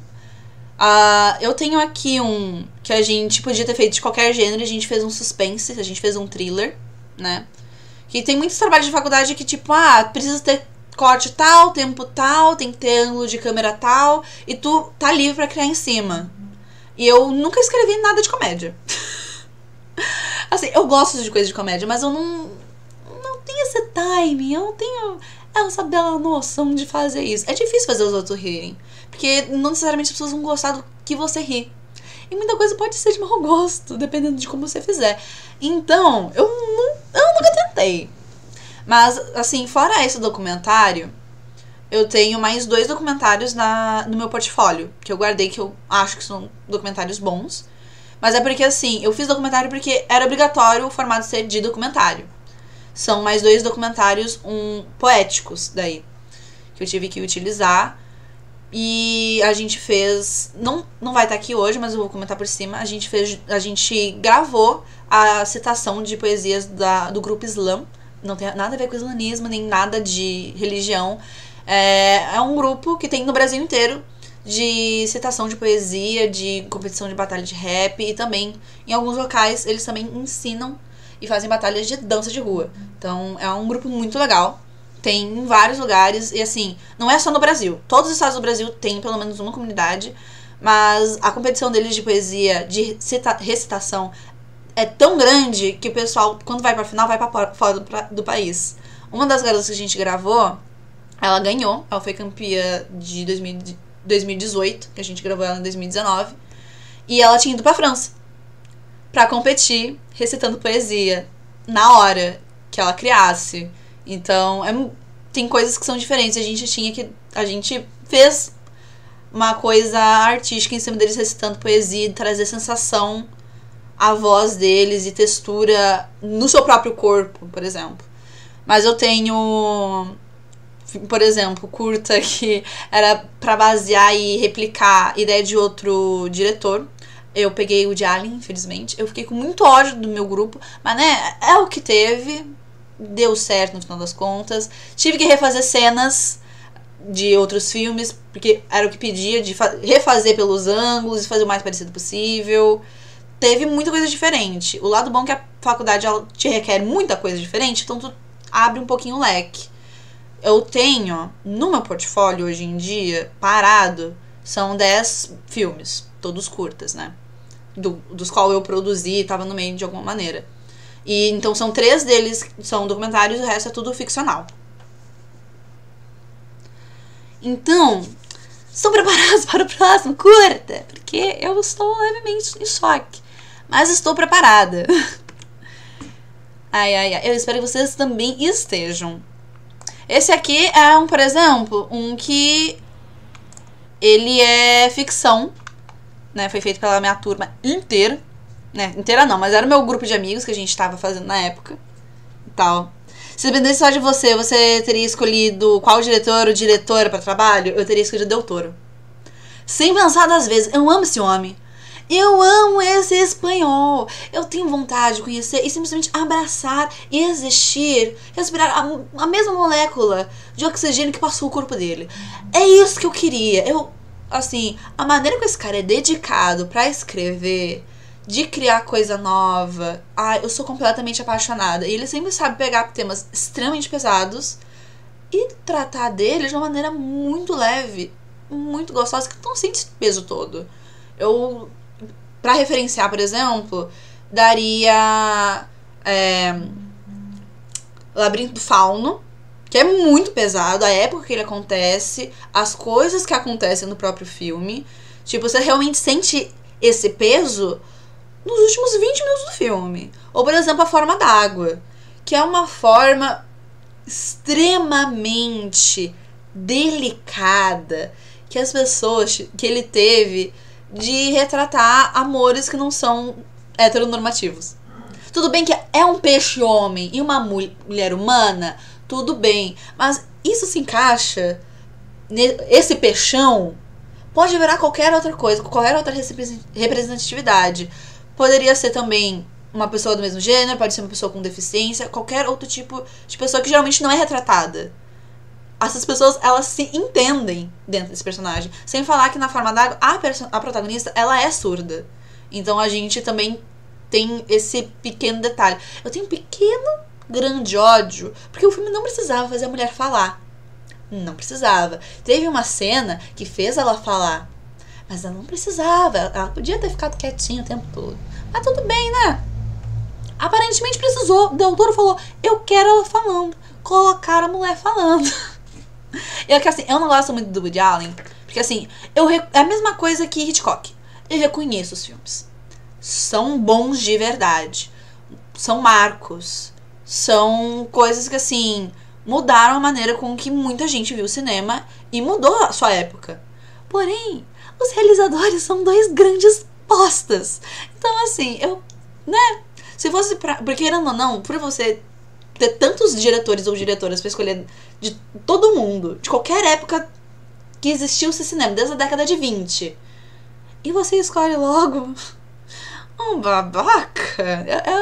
Eu tenho aqui um que a gente podia ter feito de qualquer gênero, a gente fez um suspense, a gente fez um thriller, né? Que tem muitos trabalhos de faculdade que, tipo, precisa ter corte tal, tempo tal, tem que ter ângulo de câmera tal, e tu tá livre pra criar em cima. E eu nunca escrevi nada de comédia. Assim, eu gosto de coisa de comédia, mas eu não tenho esse timing, eu ela sabe dela a noção de fazer isso. É difícil fazer os outros rirem, porque não necessariamente as pessoas vão gostar do que você ri. E muita coisa pode ser de mau gosto, dependendo de como você fizer. Então, eu nunca tentei. Mas, assim, fora esse documentário, eu tenho mais 2 documentários no meu portfólio, que eu guardei, que eu acho que são documentários bons. Mas é porque, assim, eu fiz documentário porque era obrigatório o formato ser de documentário. São mais 2 documentários poéticos, daí, que eu tive que utilizar. E a gente fez... Não vai estar aqui hoje, mas eu vou comentar por cima. A gente gravou a citação de poesias do grupo Slam. Não tem nada a ver com islamismo, nem nada de religião. É um grupo que tem no Brasil inteiro de citação de poesia, de competição de batalha de rap. E também, em alguns locais, eles também ensinam e fazem batalhas de dança de rua. Então, é um grupo muito legal. Tem em vários lugares. E assim, não é só no Brasil. Todos os estados do Brasil têm pelo menos uma comunidade. Mas a competição deles de poesia, de recitação, é tão grande que o pessoal, quando vai pra final, vai pra fora do país. Uma das garotas que a gente gravou, ela ganhou. Ela foi campeã de 2018, que a gente gravou ela em 2019. E ela tinha ido pra França pra competir recitando poesia na hora que ela criasse. Então, tem coisas que são diferentes. A gente fez uma coisa artística em cima deles recitando poesia e trazer sensação à voz deles e textura no seu próprio corpo, por exemplo. Mas eu tenho, por exemplo, curta que era pra basear e replicar ideia de outro diretor. Eu peguei o de Alien, infelizmente. Eu fiquei com muito ódio do meu grupo, mas né, é o que teve. Deu certo no final das contas. Tive que refazer cenas de outros filmes, porque era o que pedia, de refazer pelos ângulos e fazer o mais parecido possível. Teve muita coisa diferente. O lado bom é que a faculdade ela te requer muita coisa diferente, então tu abre um pouquinho o leque. Eu tenho, no meu portfólio hoje em dia, parado, são 10 filmes, todos curtas, né? Dos quais eu produzi e tava no meio de alguma maneira. E então são 3 deles são documentários e o resto é tudo ficcional. Então, estão preparados para o próximo curta? Porque eu estou levemente em choque. Mas estou preparada. Ai. Eu espero que vocês também estejam. Esse aqui é por exemplo, um que ele é ficção, né? Foi feito pela minha turma inteira. Né? Inteira não, mas era o meu grupo de amigos que a gente tava fazendo na época. E tal. Se dependesse só de você teria escolhido qual diretor ou diretora para trabalho? Eu teria escolhido Del Toro. Sem pensar 2 vezes. Eu amo esse homem. Eu amo esse espanhol. Eu tenho vontade de conhecer e simplesmente abraçar e existir, respirar a mesma molécula de oxigênio que passou o corpo dele. É isso que eu queria. Assim, a maneira que esse cara é dedicado pra escrever, de criar coisa nova, eu sou completamente apaixonada. E ele sempre sabe pegar temas extremamente pesados e tratar deles de uma maneira muito leve, muito gostosa, que não sente esse peso todo. Pra referenciar, por exemplo, daria Labirinto do Fauno, que é muito pesado, a época que ele acontece, as coisas que acontecem no próprio filme. Tipo, você realmente sente esse peso nos últimos 20 minutos do filme. Ou, por exemplo, A Forma d'Água, que é uma forma extremamente delicada que ele teve de retratar amores que não são heteronormativos. Tudo bem que é um peixe homem e uma mulher humana, tudo bem, mas isso se encaixa, esse peixão pode virar qualquer outra coisa, qualquer outra representatividade. Poderia ser também uma pessoa do mesmo gênero, pode ser uma pessoa com deficiência, qualquer outro tipo de pessoa que geralmente não é retratada. Essas pessoas, elas se entendem dentro desse personagem. Sem falar que na Forma d'Água, a protagonista, ela é surda. Então a gente também tem esse pequeno detalhe. Eu tenho um pequeno, grande ódio, porque o filme não precisava fazer a mulher falar. Não precisava. Teve uma cena que fez ela falar, mas ela não precisava. Ela podia ter ficado quietinha o tempo todo. Mas tudo bem, né? Aparentemente precisou. Del Toro falou, eu quero ela falando. colocaram a mulher falando. Eu não gosto muito do Woody Allen, porque assim, é a mesma coisa que Hitchcock. Eu reconheço os filmes. São bons de verdade. São marcos. São coisas que, assim, mudaram a maneira com que muita gente viu o cinema e mudou a sua época. Porém, os realizadores são dois grandes postas. Então, assim, se fosse porque, querendo ou não, por você ter tantos diretores ou diretoras pra escolher de todo mundo, de qualquer época que existiu esse cinema, desde a década de 20, e você escolhe logo um babaca,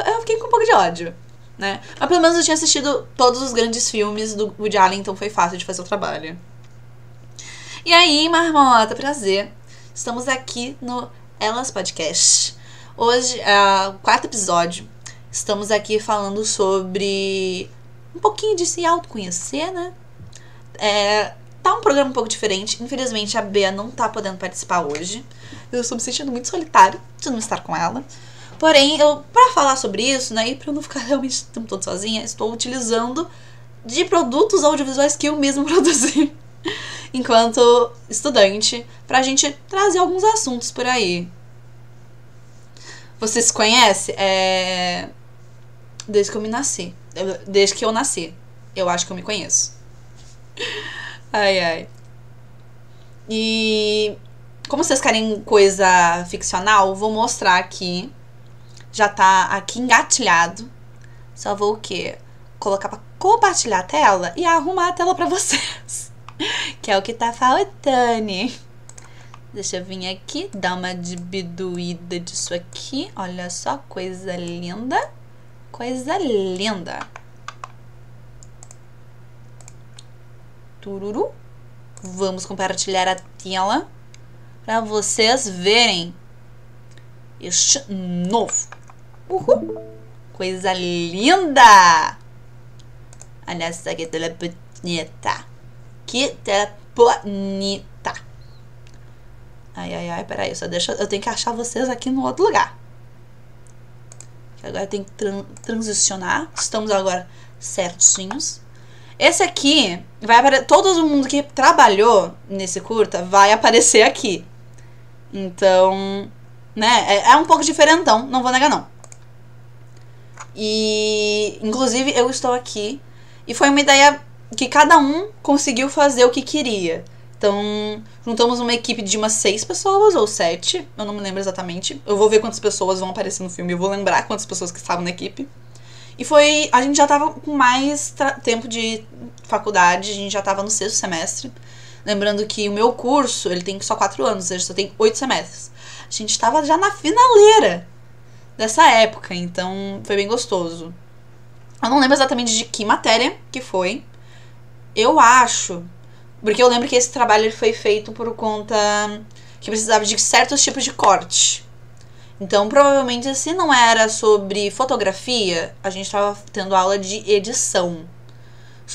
eu fiquei com um pouco de ódio, né? Mas pelo menos eu tinha assistido todos os grandes filmes do Woody Allen, então foi fácil de fazer o trabalho. E aí, marmota, prazer. Estamos aqui no Elas Podcast. Hoje é o 4º episódio. Estamos aqui falando sobre um pouquinho de se autoconhecer, né? Tá um programa um pouco diferente. Infelizmente, a Bea não tá podendo participar hoje. Eu estou me sentindo muito solitário de não estar com ela. Porém, pra falar sobre isso, né, e pra eu não ficar realmente o tempo todo sozinha, estou utilizando de produtos audiovisuais que eu mesmo produzi enquanto estudante, pra gente trazer alguns assuntos por aí. Você se conhece? Desde que eu nasci. Desde que eu nasci. Eu acho que eu me conheço. Ai. E como vocês querem coisa ficcional, vou mostrar aqui. Já tá aqui engatilhado. Só vou o quê? Colocar pra compartilhar a tela e arrumar a tela pra vocês. Que é o que tá faltando. Deixa eu vir aqui, dar uma diminuída disso aqui. Olha só, coisa linda. Coisa linda. Tururu. Vamos compartilhar a tela para vocês verem este novo. Uhul. Coisa linda. Olha só que tela bonita. Que tela bonita. Ai, peraí, eu tenho que achar vocês aqui no outro lugar. Agora tem que transicionar. Estamos agora certinhos. Esse aqui vai aparecer. Todo mundo que trabalhou nesse curta vai aparecer aqui. Então, né? É um pouco diferentão, não vou negar não. E inclusive eu estou aqui. E foi uma ideia que cada um conseguiu fazer o que queria. Então, juntamos uma equipe de umas 6 pessoas, ou 7, eu não me lembro exatamente. Eu vou ver quantas pessoas vão aparecer no filme, eu vou lembrar quantas pessoas que estavam na equipe. E a gente já tava com mais tempo de faculdade, a gente já tava no 6º semestre. Lembrando que o meu curso, ele tem só 4 anos, ou seja, só tem 8 semestres. A gente tava já na finaleira dessa época, então foi bem gostoso. Eu não lembro exatamente de que matéria que foi. Eu acho... Porque eu lembro que esse trabalho ele foi feito por conta que precisava de certos tipos de corte. Então, provavelmente, se não era sobre fotografia, a gente estava tendo aula de edição.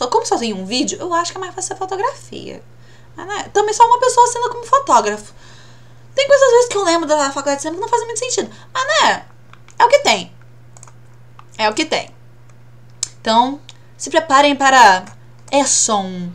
Como só tem um vídeo, eu acho que é mais fácil ser fotografia. Mas, né, também só uma pessoa sendo como fotógrafo. Tem coisas, às vezes, que eu lembro da faculdade de cinema que não fazem muito sentido. Mas, né, é o que tem. É o que tem. Então, se preparem para som.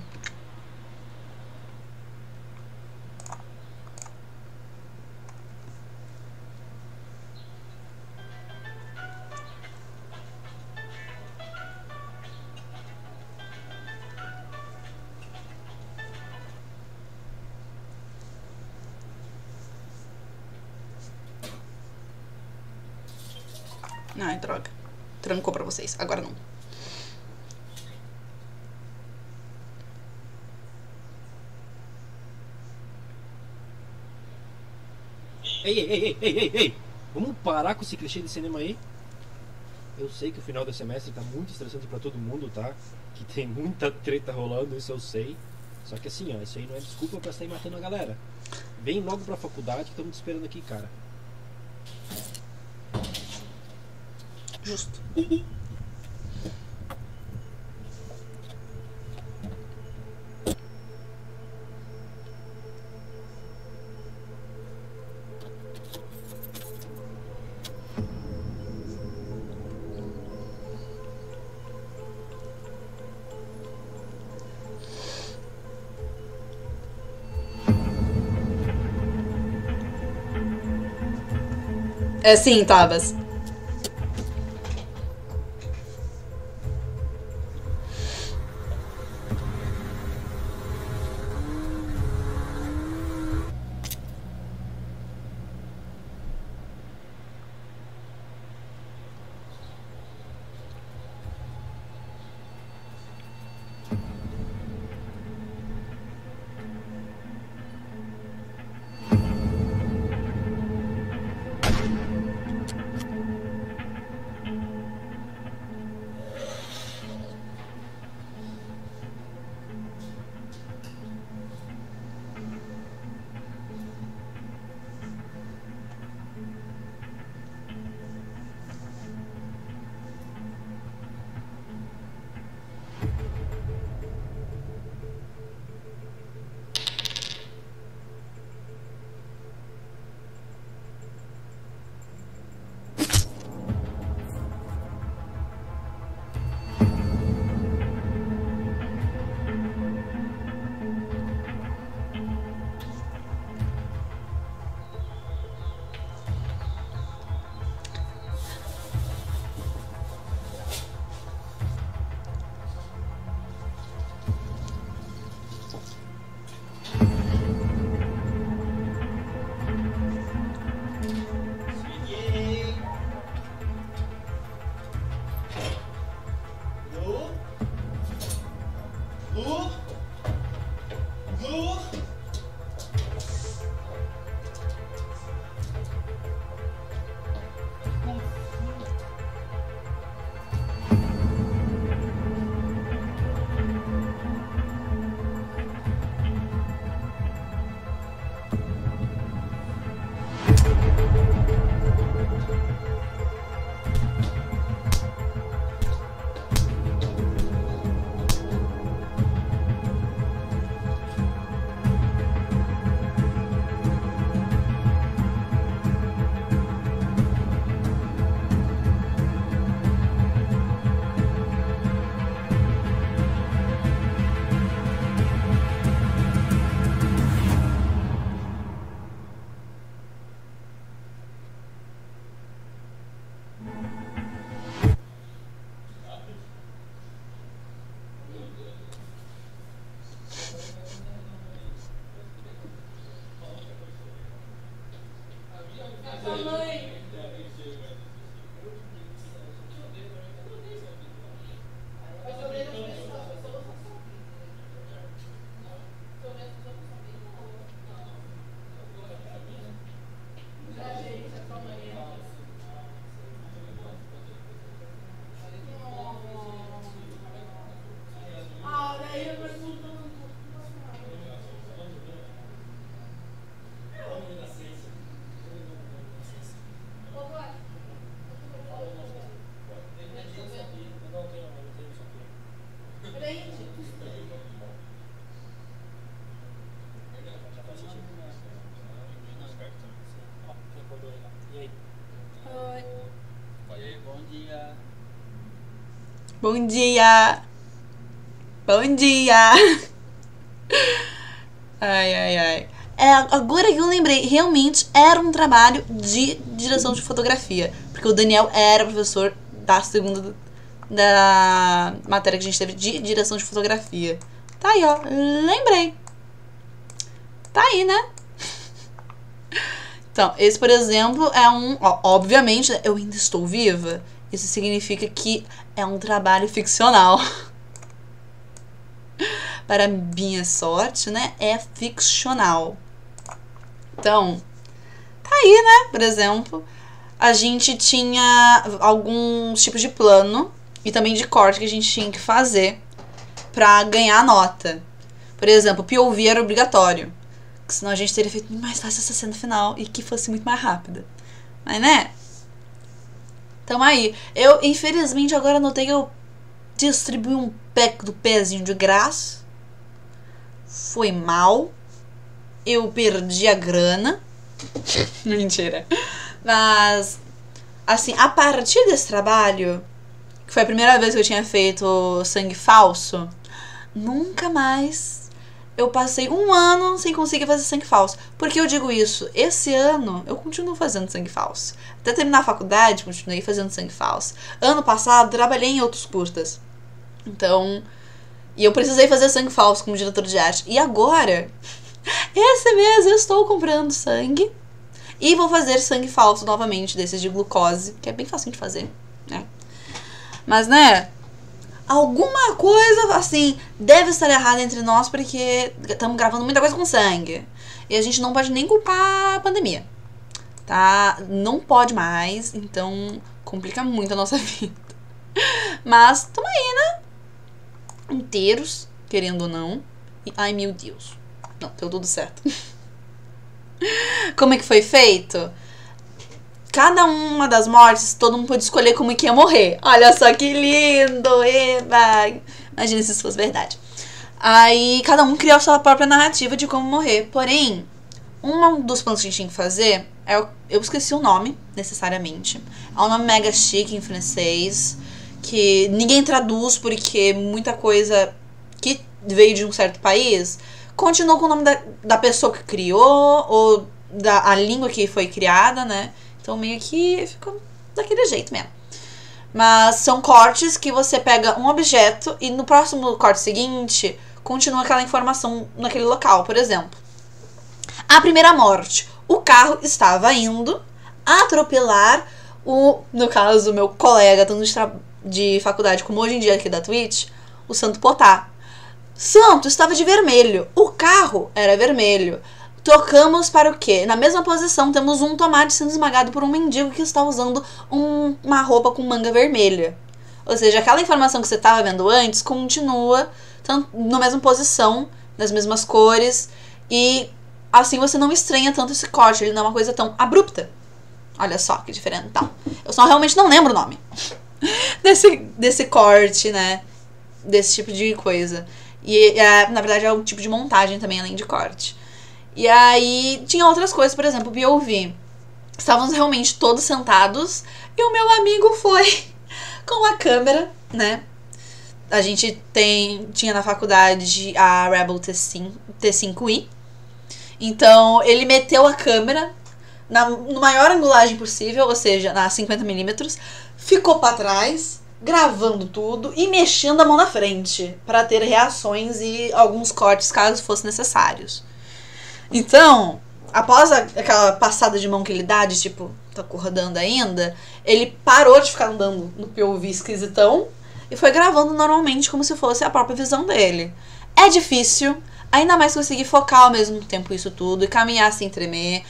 Ai, droga. Trancou pra vocês. Agora não. Ei. Vamos parar com esse clichê de cinema aí? Eu sei que o final do semestre tá muito estressante pra todo mundo, tá? Que tem muita treta rolando, isso eu sei. Só que assim, ó, isso aí não é desculpa pra sair matando a galera. Vem logo pra faculdade que estamos te esperando aqui, cara. Justo. É sim, Tabas. Bom dia! Bom dia! Ai, ai, ai. Agora que eu lembrei, realmente era um trabalho de direção de fotografia. Porque o Daniel era professor da segunda da matéria que a gente teve de direção de fotografia. Tá aí, ó. Lembrei. Tá aí, né? Então, esse, por exemplo, é um... Ó, obviamente, eu ainda estou viva. Isso significa que é um trabalho ficcional. Para minha sorte, né? É ficcional. Então, tá aí, né? Por exemplo, a gente tinha alguns tipos de plano e também de corte que a gente tinha que fazer pra ganhar a nota. Por exemplo, POV era obrigatório. Porque senão a gente teria feito muito mais fácil essa cena final e que fosse muito mais rápida. Mas, né? Então aí, eu infelizmente agora notei que eu distribuí um pack do pezinho de graça. Foi mal. Eu perdi a grana. Mentira. Mas, assim, a partir desse trabalho, que foi a primeira vez que eu tinha feito sangue falso, nunca mais eu passei 1 ano sem conseguir fazer sangue falso. Por que eu digo isso? Esse ano eu continuo fazendo sangue falso. Até terminar a faculdade, continuei fazendo sangue falso. Ano passado, trabalhei em outros curtas. Então, e eu precisei fazer sangue falso como diretor de arte. E agora, esse mês eu estou comprando sangue e vou fazer sangue falso novamente, desses de glucose, que é bem fácil de fazer, né? Mas, né, alguma coisa, assim, deve estar errada entre nós, porque estamos gravando muita coisa com sangue. E a gente não pode nem culpar a pandemia, tá? Não pode mais, então complica muito a nossa vida. Mas, tamo aí, né? Inteiros, querendo ou não. E, ai, meu Deus. Não, deu tudo certo. Como é que foi feito? Cada uma das mortes, todo mundo pôde escolher como que ia morrer. Olha só que lindo! Eba! Imagina se isso fosse verdade. Aí, cada um criou a sua própria narrativa de como morrer. Porém, um dos planos que a gente tinha que fazer, eu esqueci o nome, necessariamente. É um nome mega chique em francês, que ninguém traduz porque muita coisa que veio de um certo país continuou com o nome da pessoa que criou, ou a língua que foi criada, né? Então meio que ficou daquele jeito mesmo. Mas são cortes que você pega um objeto e no próximo corte seguinte continua aquela informação naquele local. Por exemplo, a primeira morte. O carro estava indo atropelar no caso, meu colega, tanto de faculdade como hoje em dia aqui da Twitch, o Santo Potá. Santo estava de vermelho. O carro era vermelho. Trocamos para o quê? Na mesma posição, temos um tomate sendo esmagado por um mendigo que está usando uma roupa com manga vermelha. Ou seja, aquela informação que você estava vendo antes continua na mesma posição, nas mesmas cores. E assim você não estranha tanto esse corte. Ele não é uma coisa tão abrupta. Olha só que diferente. Então, eu só realmente não lembro o nome desse corte, né? Desse tipo de coisa. E na verdade é um tipo de montagem também, além de corte. E aí, tinha outras coisas, por exemplo, o POV. Estávamos realmente todos sentados e o meu amigo foi com a câmera, né? A gente tinha na faculdade a Rebel T5i. Então, ele meteu a câmera no maior angulagem possível, ou seja, na 50mm, ficou pra trás, gravando tudo e mexendo a mão na frente para ter reações e alguns cortes caso fossem necessários. Então, após aquela passada de mão que ele dá, de tipo, tá acordando ainda, ele parou de ficar andando no POV esquisitão e foi gravando normalmente como se fosse a própria visão dele. É difícil, ainda mais conseguir focar ao mesmo tempo isso tudo e caminhar sem tremer.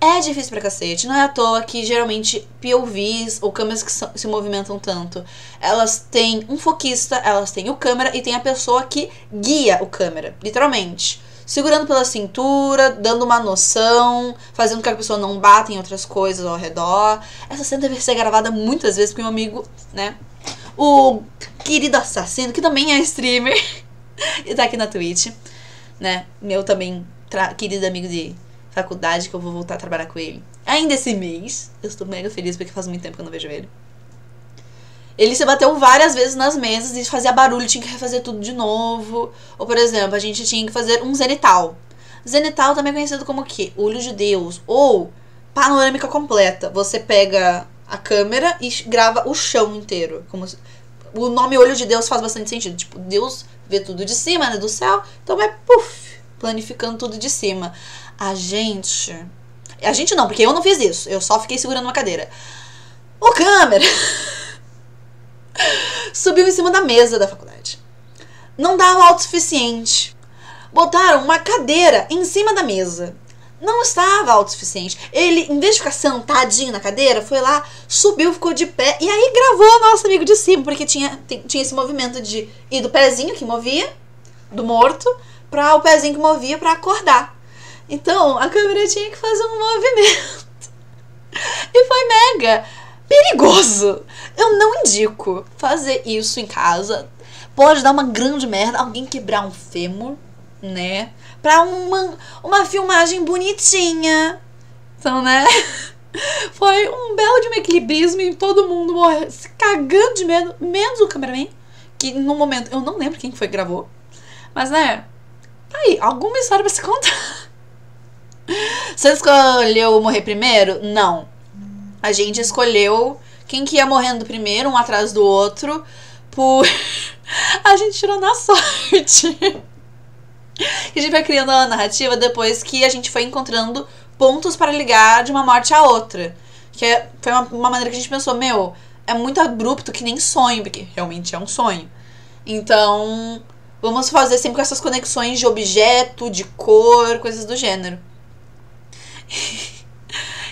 É difícil pra cacete, não é à toa que geralmente POVs ou câmeras que se movimentam tanto, elas têm um foquista, elas têm o câmera e tem a pessoa que guia o câmera, literalmente. Segurando pela cintura, dando uma noção, fazendo com que a pessoa não bata em outras coisas ao redor. Essa cena deve ser gravada muitas vezes porque meu amigo, né, o querido assassino, que também é streamer e tá aqui na Twitch, né, meu também querido amigo de faculdade, que eu vou voltar a trabalhar com ele ainda esse mês. Eu estou mega feliz porque faz muito tempo que eu não vejo ele. Ele se bateu várias vezes nas mesas e fazia barulho, tinha que refazer tudo de novo. Ou, por exemplo, a gente tinha que fazer um zenital. Zenital também é conhecido como o quê? Olho de Deus. Ou panorâmica completa. Você pega a câmera e grava o chão inteiro. O nome Olho de Deus faz bastante sentido. Tipo, Deus vê tudo de cima, né? Do céu. Então vai, planificando tudo de cima. A gente não, porque eu não fiz isso. Eu só fiquei segurando uma cadeira. O câmera subiu em cima da mesa da faculdade. Não dava alto o suficiente. Botaram uma cadeira em cima da mesa. Não estava alto o suficiente. Ele, em vez de ficar sentadinho na cadeira, foi lá, subiu, ficou de pé. E aí gravou o nosso amigo de cima. Porque tinha esse movimento de ir do pezinho que movia, do morto, para o pezinho que movia para acordar. Então, a câmera tinha que fazer um movimento. E foi mega perigoso. Eu não indico fazer isso em casa. Pode dar uma grande merda. Alguém quebrar um fêmur, né? Pra uma filmagem bonitinha. Então, né? Foi um belo de um equilibrismo e todo mundo morreu se cagando de medo. Menos o cameraman. Que no momento, eu não lembro quem foi que gravou. Mas, né? Tá aí, alguma história pra se contar. Você escolheu morrer primeiro? Não. A gente escolheu quem que ia morrendo primeiro, um atrás do outro, por... A gente tirou na sorte. E a gente vai criando a narrativa depois que a gente foi encontrando pontos para ligar de uma morte à outra. Que foi uma maneira que a gente pensou, meu, é muito abrupto que nem sonho, porque realmente é um sonho. Então, vamos fazer sempre com essas conexões de objeto, de cor, coisas do gênero.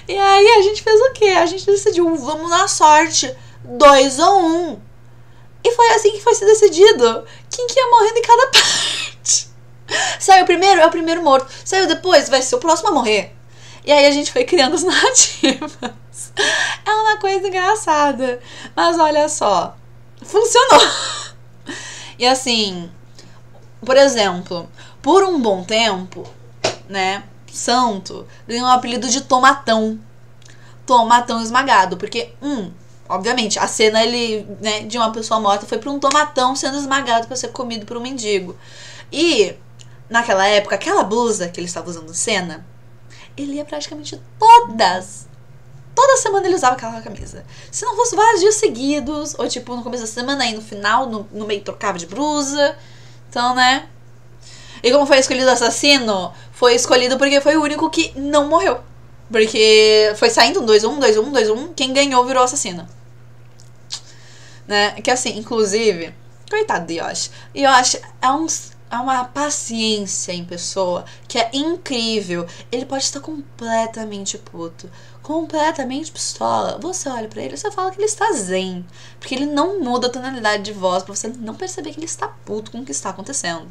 E aí a gente fez o quê? A gente decidiu, vamos na sorte, 2 ou 1. E foi assim que foi se decidido quem que ia morrendo em cada parte. Saiu primeiro, é o primeiro morto. Saiu depois, vai ser o próximo a morrer. E aí a gente foi criando as narrativas. É uma coisa engraçada. Mas olha só, funcionou. E assim, por exemplo, por um bom tempo, né, Santo ganhou o apelido de Tomatão. Tomatão esmagado. Porque, obviamente, a cena né, de uma pessoa morta foi pra um tomatão sendo esmagado pra ser comido por um mendigo. E, naquela época, aquela blusa que ele estava usando em cena, ele ia praticamente toda semana ele usava aquela camisa. Se não fosse vários dias seguidos, ou tipo, no começo da semana, aí no final, no meio trocava de blusa. Então, né? E como foi escolhido o assassino? Foi escolhido porque foi o único que não morreu. Porque foi saindo 2-1, 2-1, 2-1. Quem ganhou virou assassino. Né? Que assim, inclusive, coitado do Yoshi. Yoshi é uma paciência em pessoa que é incrível. Ele pode estar completamente puto, completamente pistola. Você olha pra ele e você fala que ele está zen. Porque ele não muda a tonalidade de voz pra você não perceber que ele está puto com o que está acontecendo.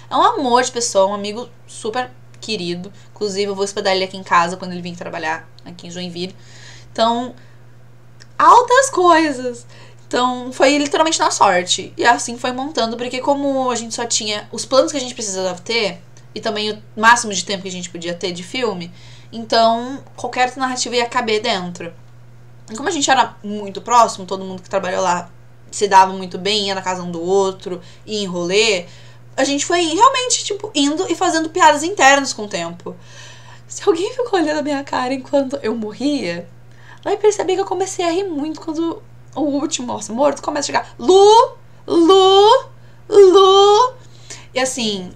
É um amor de pessoa, um amigo super querido. Inclusive, eu vou hospedar ele aqui em casa quando ele vir trabalhar aqui em Joinville. Então, altas coisas. Então, foi literalmente na sorte. E assim foi montando, porque como a gente só tinha os planos que a gente precisava ter, e também o máximo de tempo que a gente podia ter de filme, então qualquer narrativa ia caber dentro. E como a gente era muito próximo, todo mundo que trabalhou lá se dava muito bem, ia na casa um do outro, ia em rolê, a gente foi realmente, tipo, indo e fazendo piadas internas com o tempo. Se alguém ficou olhando a minha cara enquanto eu morria, vai perceber que eu comecei a rir muito quando o último morto começa a chegar. Lu! E assim,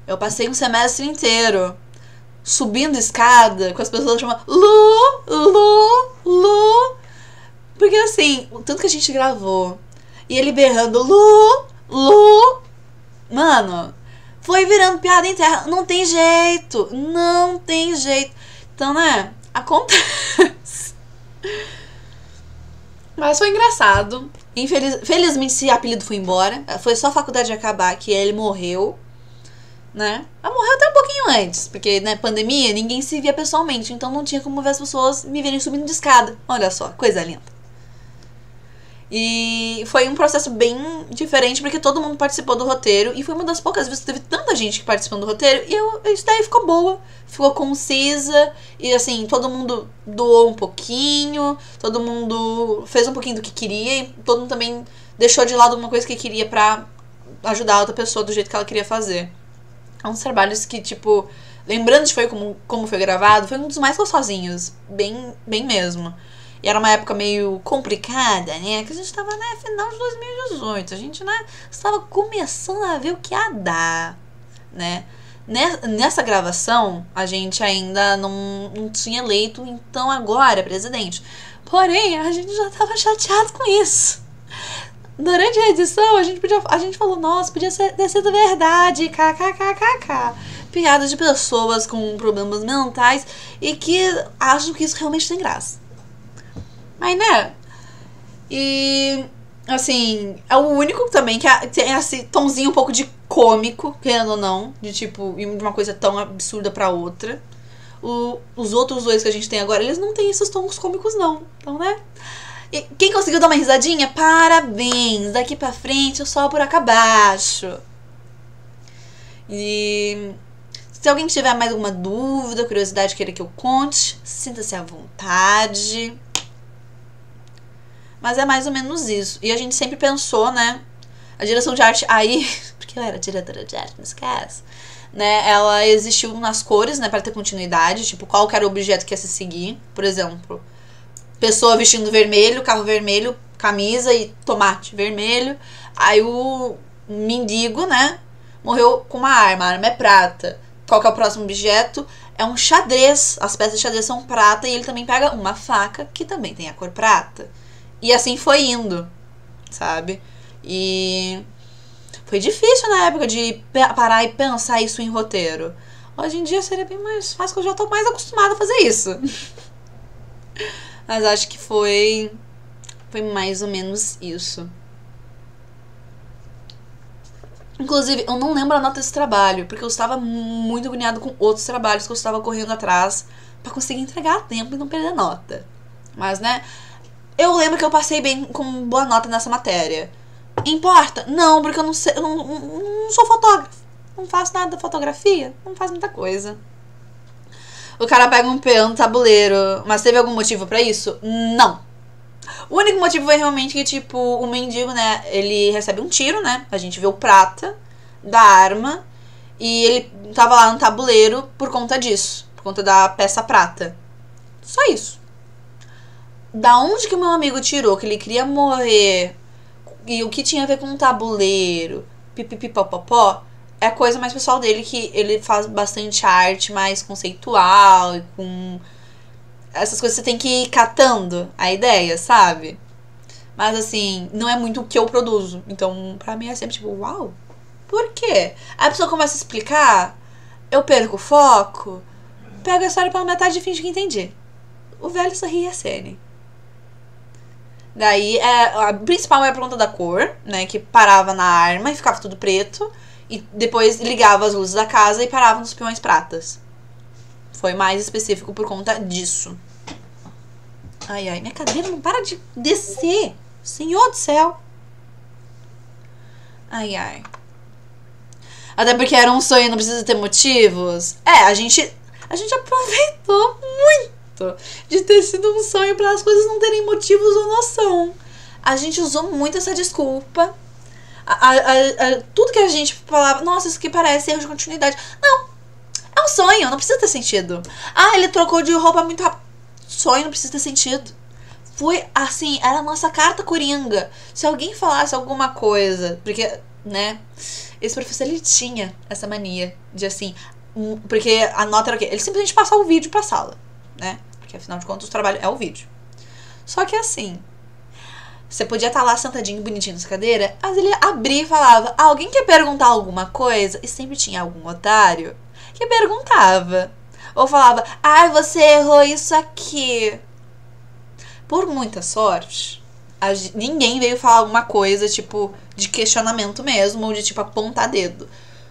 eu passei um semestre inteiro subindo escada com as pessoas chamando Lu. Porque assim, o tanto que a gente gravou e ele berrando Lu. Mano, foi virando piada interna. Não tem jeito. Então, né, acontece. Mas foi engraçado. Felizmente esse apelido foi embora. Foi só a faculdade acabar que ele morreu, né? Ela morreu até um pouquinho antes, porque, né, pandemia, ninguém se via pessoalmente, então não tinha como ver as pessoas me verem subindo de escada. Olha só, coisa linda. E foi um processo bem diferente, porque todo mundo participou do roteiro. E foi uma das poucas vezes que teve tanta gente que participou do roteiro. E isso daí ficou boa, ficou concisa. E assim, todo mundo doou um pouquinho, todo mundo fez um pouquinho do que queria. E todo mundo também deixou de lado alguma coisa que queria pra ajudar a outra pessoa do jeito que ela queria fazer. É uns trabalhos que, tipo, lembrando de como foi gravado, foi um dos mais gostosinhos. Bem mesmo. E era uma época meio complicada, né? Que a gente estava, né, final de 2018. A gente, né, estava começando a ver o que ia dar, né? Nessa gravação, a gente ainda não tinha eleito, então agora, presidente. Porém, a gente já estava chateado com isso. Durante a edição, a gente falou, nossa, podia ter sido verdade, kkkk. Piadas de pessoas com problemas mentais e que acham que isso realmente tem graça. Mas, né? E, assim, é o único também que tem esse tomzinho um pouco de cômico, querendo ou não, de tipo, de uma coisa tão absurda pra outra. Os outros dois que a gente tem agora, eles não têm esses tons cômicos, não. Então, né? E quem conseguiu dar uma risadinha, parabéns! Daqui pra frente, eu só por aqui abaixo. E se alguém tiver mais alguma dúvida, curiosidade, queira que eu conte, sinta-se à vontade. Mas é mais ou menos isso. E a gente sempre pensou, né, A direção de arte aí, porque eu era diretora de arte nesse caso, né, ela existiu nas cores, né, para ter continuidade, tipo, qual que era o objeto que ia se seguir. Por exemplo, pessoa vestindo vermelho, carro vermelho, camisa e tomate vermelho. Aí o mendigo, né, morreu com uma arma, a arma é prata. Qual que é o próximo objeto? É um xadrez, as peças de xadrez são prata e ele também pega uma faca que também tem a cor prata. E assim foi indo, sabe? E foi difícil na época de parar e pensar isso em roteiro. Hoje em dia seria bem mais fácil, que eu já tô mais acostumada a fazer isso. Mas acho que foi mais ou menos isso. Inclusive, eu não lembro a nota desse trabalho, porque eu estava muito agoniada com outros trabalhos que eu estava correndo atrás pra conseguir entregar a tempo e não perder nota. Mas, né, eu lembro que eu passei bem com boa nota nessa matéria. Importa? Não, porque eu não sei, eu não sou fotógrafo. Não faço nada da fotografia, não faço muita coisa. O cara pega um peão no tabuleiro, mas teve algum motivo pra isso? Não. O único motivo foi realmente que, tipo, o mendigo, né, ele recebe um tiro, né, a gente vê o prata da arma, e ele tava lá no tabuleiro por conta disso, por conta da peça prata. Só isso. Da onde que o meu amigo tirou que ele queria morrer e o que tinha a ver com um tabuleiro, pipipipopopó, é coisa mais pessoal dele, que ele faz bastante arte mais conceitual e com essas coisas, você tem que ir catando a ideia, sabe? Mas assim, não é muito o que eu produzo. Então, pra mim é sempre tipo, uau, por quê? Aí a pessoa começa a explicar, eu perco o foco, pego a história pela metade e finge que entendi. O velho sorri e acene. Daí, a principal é por conta da cor, né, que parava na arma e ficava tudo preto. E depois ligava as luzes da casa e parava nos peões pratas. Foi mais específico por conta disso. Ai, ai, minha cadeira não para de descer. Senhor do céu. Ai, ai. Até porque era um sonho, não precisa ter motivos. A gente aproveitou muito de ter sido um sonho para as coisas não terem motivos ou noção. A gente usou muito essa desculpa. Tudo que a gente falava, nossa, isso aqui parece erro de continuidade. Não, é um sonho, não precisa ter sentido. Ah, ele trocou de roupa muito rápido. Sonho, não precisa ter sentido. Foi assim, era a nossa carta coringa. Se alguém falasse alguma coisa, porque, né, esse professor, ele tinha essa mania de assim, porque a nota era o quê? Ele simplesmente passava o vídeo pra sala, né? Porque afinal de contas o trabalho é o vídeo. Só que assim, você podia estar lá sentadinho, bonitinho nessa cadeira, mas ele abria e falava, alguém quer perguntar alguma coisa? E sempre tinha algum otário que perguntava. Ou falava, você errou isso aqui. Por muita sorte, ninguém veio falar alguma coisa, tipo, de questionamento mesmo, ou de, tipo, apontar dedo.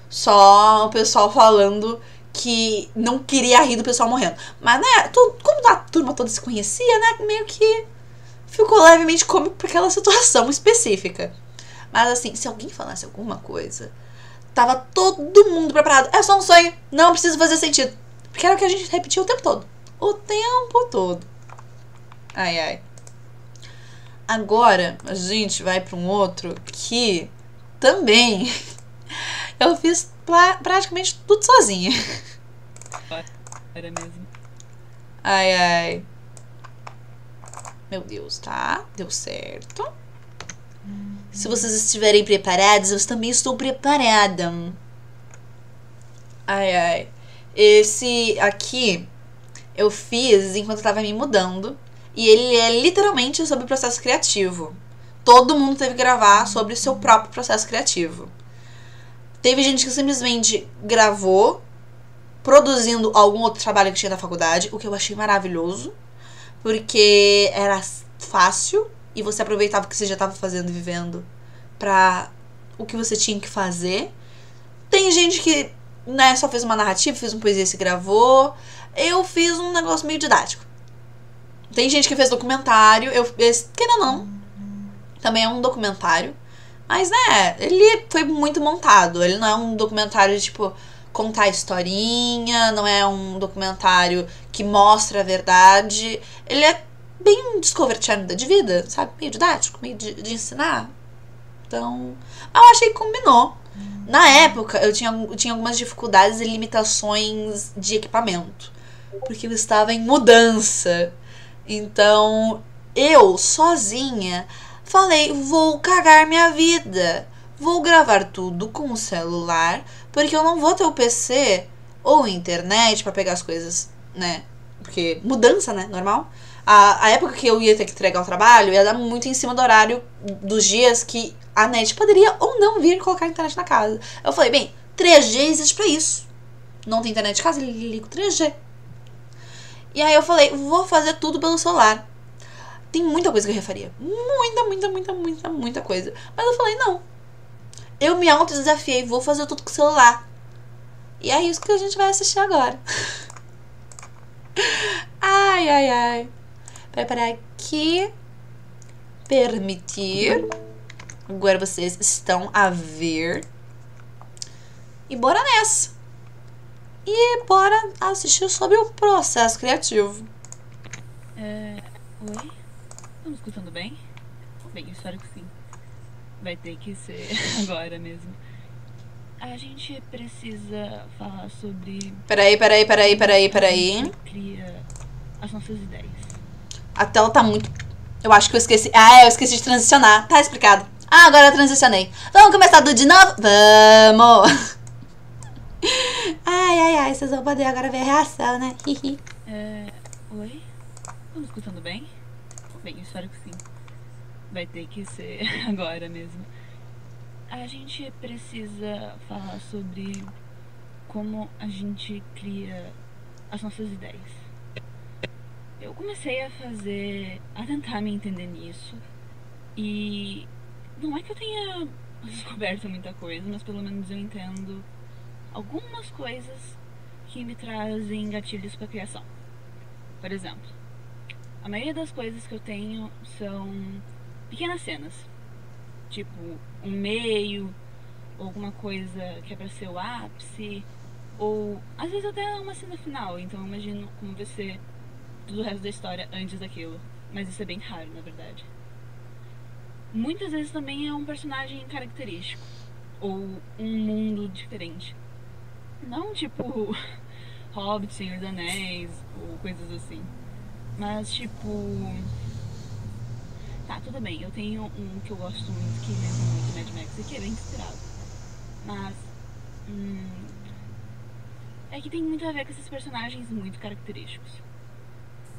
Só o pessoal falando que não queria rir do pessoal morrendo. Mas, né, como a turma toda se conhecia, né, meio que ficou levemente cômico por aquela situação específica. Mas, assim, se alguém falasse alguma coisa, tava todo mundo preparado. É só um sonho, não precisa fazer sentido. Porque era o que a gente repetia o tempo todo. O tempo todo. Ai, ai. Agora, a gente vai pra um outro que também eu fiz praticamente tudo sozinha. Era mesmo. Ai, ai. Meu Deus, tá? Deu certo. Se vocês estiverem preparados, eu também estou preparada. Ai, ai. Esse aqui eu fiz enquanto eu tava me mudando. E ele é literalmente sobre o processo criativo. Todo mundo teve que gravar sobre o seu próprio processo criativo. Teve gente que simplesmente gravou produzindo algum outro trabalho que tinha da faculdade, o que eu achei maravilhoso, porque era fácil e você aproveitava o que você já estava fazendo e vivendo pra o que você tinha que fazer. Tem gente que, né, só fez uma narrativa, fez uma poesia e se gravou. Eu fiz um negócio meio didático. Tem gente que fez documentário, querendo ou não, também é um documentário. Mas, né, ele foi muito montado. Ele não é um documentário de, tipo, contar historinha, não é um documentário que mostra a verdade. Ele é bem um Discovery Channel de vida, sabe? Meio didático, meio de ensinar. Então, eu achei que combinou. Na época, eu tinha algumas dificuldades e limitações de equipamento. Porque eu estava em mudança. Então, eu, sozinha, falei, vou cagar minha vida. Vou gravar tudo com o celular, porque eu não vou ter o PC ou internet pra pegar as coisas, né? Porque mudança, né? Normal. A época que eu ia ter que entregar o trabalho ia dar muito em cima do horário dos dias que a net poderia ou não vir colocar a internet na casa. Eu falei, bem, 3G existe pra isso. Não tem internet em casa, ele liga o 3G. E aí eu falei, vou fazer tudo pelo celular. Tem muita coisa que eu refaria. Muita coisa. Mas eu falei, não. Eu me autodesafiei, vou fazer tudo com o celular. E é isso que a gente vai assistir agora. Ai. Preparar aqui. Permitir. Agora vocês estão a ver. E bora nessa. E bora assistir sobre o processo criativo. Oi? Tá me escutando bem? Bem, eu espero que sim. Vai ter que ser agora mesmo. A gente precisa falar sobre... Peraí. Cria as nossas ideias. A tela tá muito... Eu acho que eu esqueci... eu esqueci de transicionar. Tá explicado. Agora eu transicionei. Vamos começar tudo de novo? Vamos! Ai, vocês vão poder agora ver a reação, né? Oi? Tá me escutando bem? Bem, eu espero que sim. Vai ter que ser agora mesmo. A gente precisa falar sobre como a gente cria as nossas ideias. Eu comecei a tentar me entender nisso. E não é que eu tenha descoberto muita coisa, mas pelo menos eu entendo algumas coisas que me trazem gatilhos para criação. Por exemplo, a maioria das coisas que eu tenho são pequenas cenas, tipo um meio, ou alguma coisa que é pra ser o ápice, ou às vezes até uma cena final. Então eu imagino como vai ser todo o resto da história antes daquilo, mas isso é bem raro, na verdade. Muitas vezes também é um personagem característico, ou um mundo diferente. Não tipo Hobbit, Senhor dos Anéis, ou coisas assim. Mas tipo... Tá, tudo bem, eu tenho um que eu gosto muito, que lembra muito Mad Max, e que é bem inspirado. Mas... é que tem muito a ver com esses personagens muito característicos.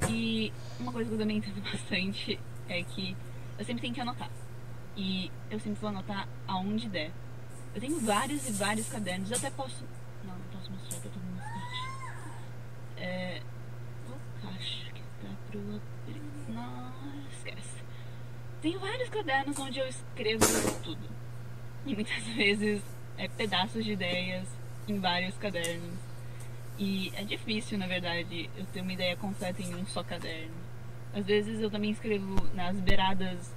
E uma coisa que eu também entendo bastante é que eu sempre tenho que anotar. E eu sempre vou anotar aonde der. Eu tenho vários e vários cadernos, eu até posso... Não posso mostrar pra todo mundo na cidade. Acho que dá pra eu abrir... Não, esquece. Tenho vários cadernos onde eu escrevo tudo. E muitas vezes é pedaços de ideias em vários cadernos. E é difícil, na verdade, eu ter uma ideia completa em um só caderno. Às vezes eu também escrevo nas beiradas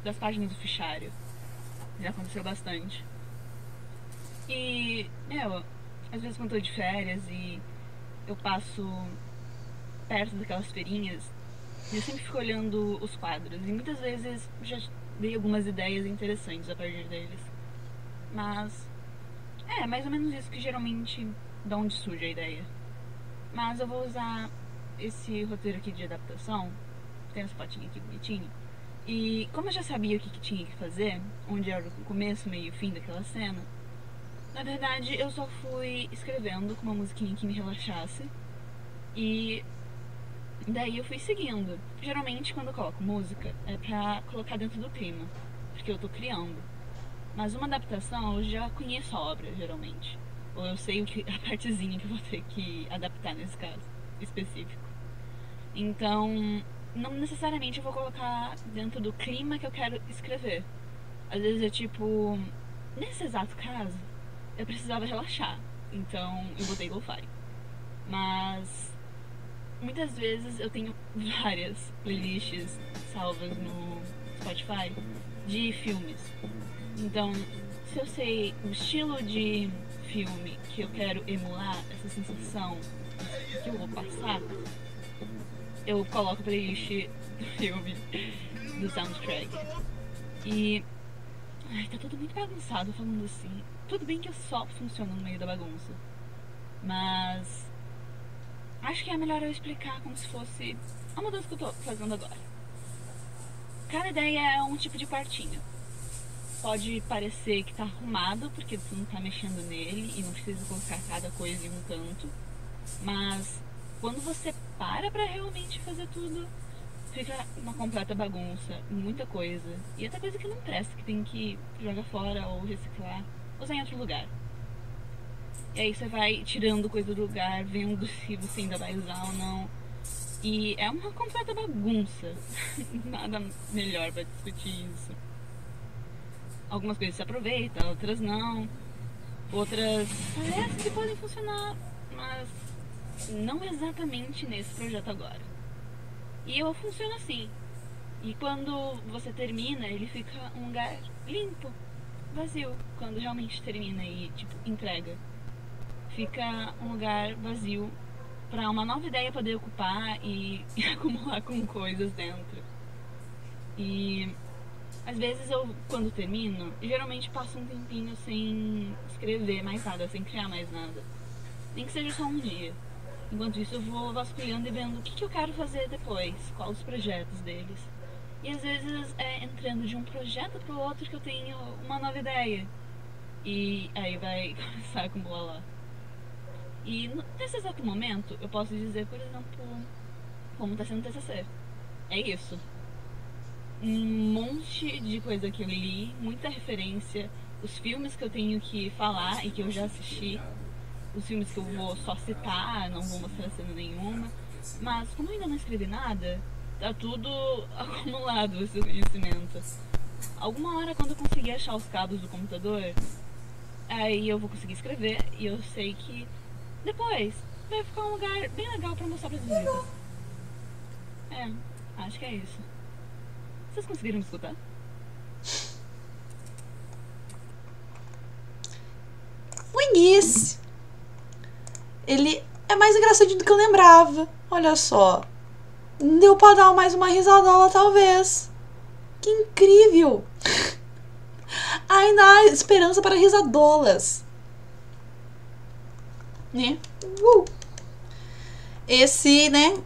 das páginas do fichário. Já aconteceu bastante. E, às vezes quando eu tô de férias e eu passo perto daquelas feirinhas, eu sempre fico olhando os quadros. E muitas vezes já dei algumas ideias interessantes a partir deles. Mas é mais ou menos isso que geralmente de onde surge a ideia. Mas eu vou usar esse roteiro aqui de adaptação. Tem essa fotinha aqui bonitinha. E como eu já sabia o que tinha que fazer, onde era o começo, meio e fim daquela cena, na verdade eu só fui escrevendo com uma musiquinha que me relaxasse. E daí eu fui seguindo. Geralmente quando eu coloco música é pra colocar dentro do clima, porque eu tô criando. Mas uma adaptação eu já conheço a obra, geralmente. Ou eu sei a partezinha que eu vou ter que adaptar nesse caso específico. Então, não necessariamente eu vou colocar dentro do clima que eu quero escrever. Às vezes é tipo, nesse exato caso, eu precisava relaxar. Então, eu botei lo-fi. Mas muitas vezes eu tenho várias playlists salvas no Spotify de filmes. Então, se eu sei o estilo de filme que eu quero emular, essa sensação que eu vou passar, eu coloco a playlist do filme, do soundtrack. E Ai, tá tudo muito bagunçado falando assim. Tudo bem que eu só funciono no meio da bagunça. Mas acho que é melhor eu explicar como se fosse a mudança que eu tô fazendo agora. Cada ideia é um tipo de quartinho. Pode parecer que tá arrumado porque você não tá mexendo nele e não precisa colocar cada coisa em um canto. Mas quando você para pra realmente fazer tudo, fica uma completa bagunça, muita coisa. E até coisa que não presta, que tem que jogar fora ou reciclar, usar em outro lugar. E aí você vai tirando coisa do lugar, vendo se você ainda vai usar ou não. E é uma completa bagunça. Nada melhor pra discutir isso. Algumas coisas se aproveitam, outras não. Outras parecem que podem funcionar, mas não exatamente nesse projeto agora. E eu funciono assim. E quando você termina, ele fica um lugar limpo, vazio. Quando realmente termina e, tipo, entrega. Fica um lugar vazio pra uma nova ideia poder ocupar e acumular com coisas dentro. E às vezes eu, quando termino, geralmente passo um tempinho sem escrever mais nada, sem criar mais nada. Nem que seja só um dia. Enquanto isso eu vou vasculhando e vendo o que eu quero fazer depois, quais os projetos deles. E às vezes é entrando de um projeto pro outro que eu tenho uma nova ideia. E aí vai começar a acumular lá. E nesse exato momento eu posso dizer, por exemplo, como tá sendo o TCC. É isso. Um monte de coisa que eu li, muita referência, os filmes que eu tenho que falar e que eu já assisti. Os filmes que eu vou só citar, não vou mostrar cena nenhuma. Mas como eu ainda não escrevi nada, tá tudo acumulado esse conhecimento. Alguma hora, quando eu conseguir achar os cabos do computador, aí eu vou conseguir escrever e eu sei que depois vai ficar um lugar bem legal pra mostrar pras visitas. É, acho que é isso. Vocês conseguiram me escutar? O início. Ele é mais engraçadinho do que eu lembrava. Olha só. Deu pra dar mais uma risadola, talvez. Que incrível. Ainda há esperança para risadolas. Né? Esse, né?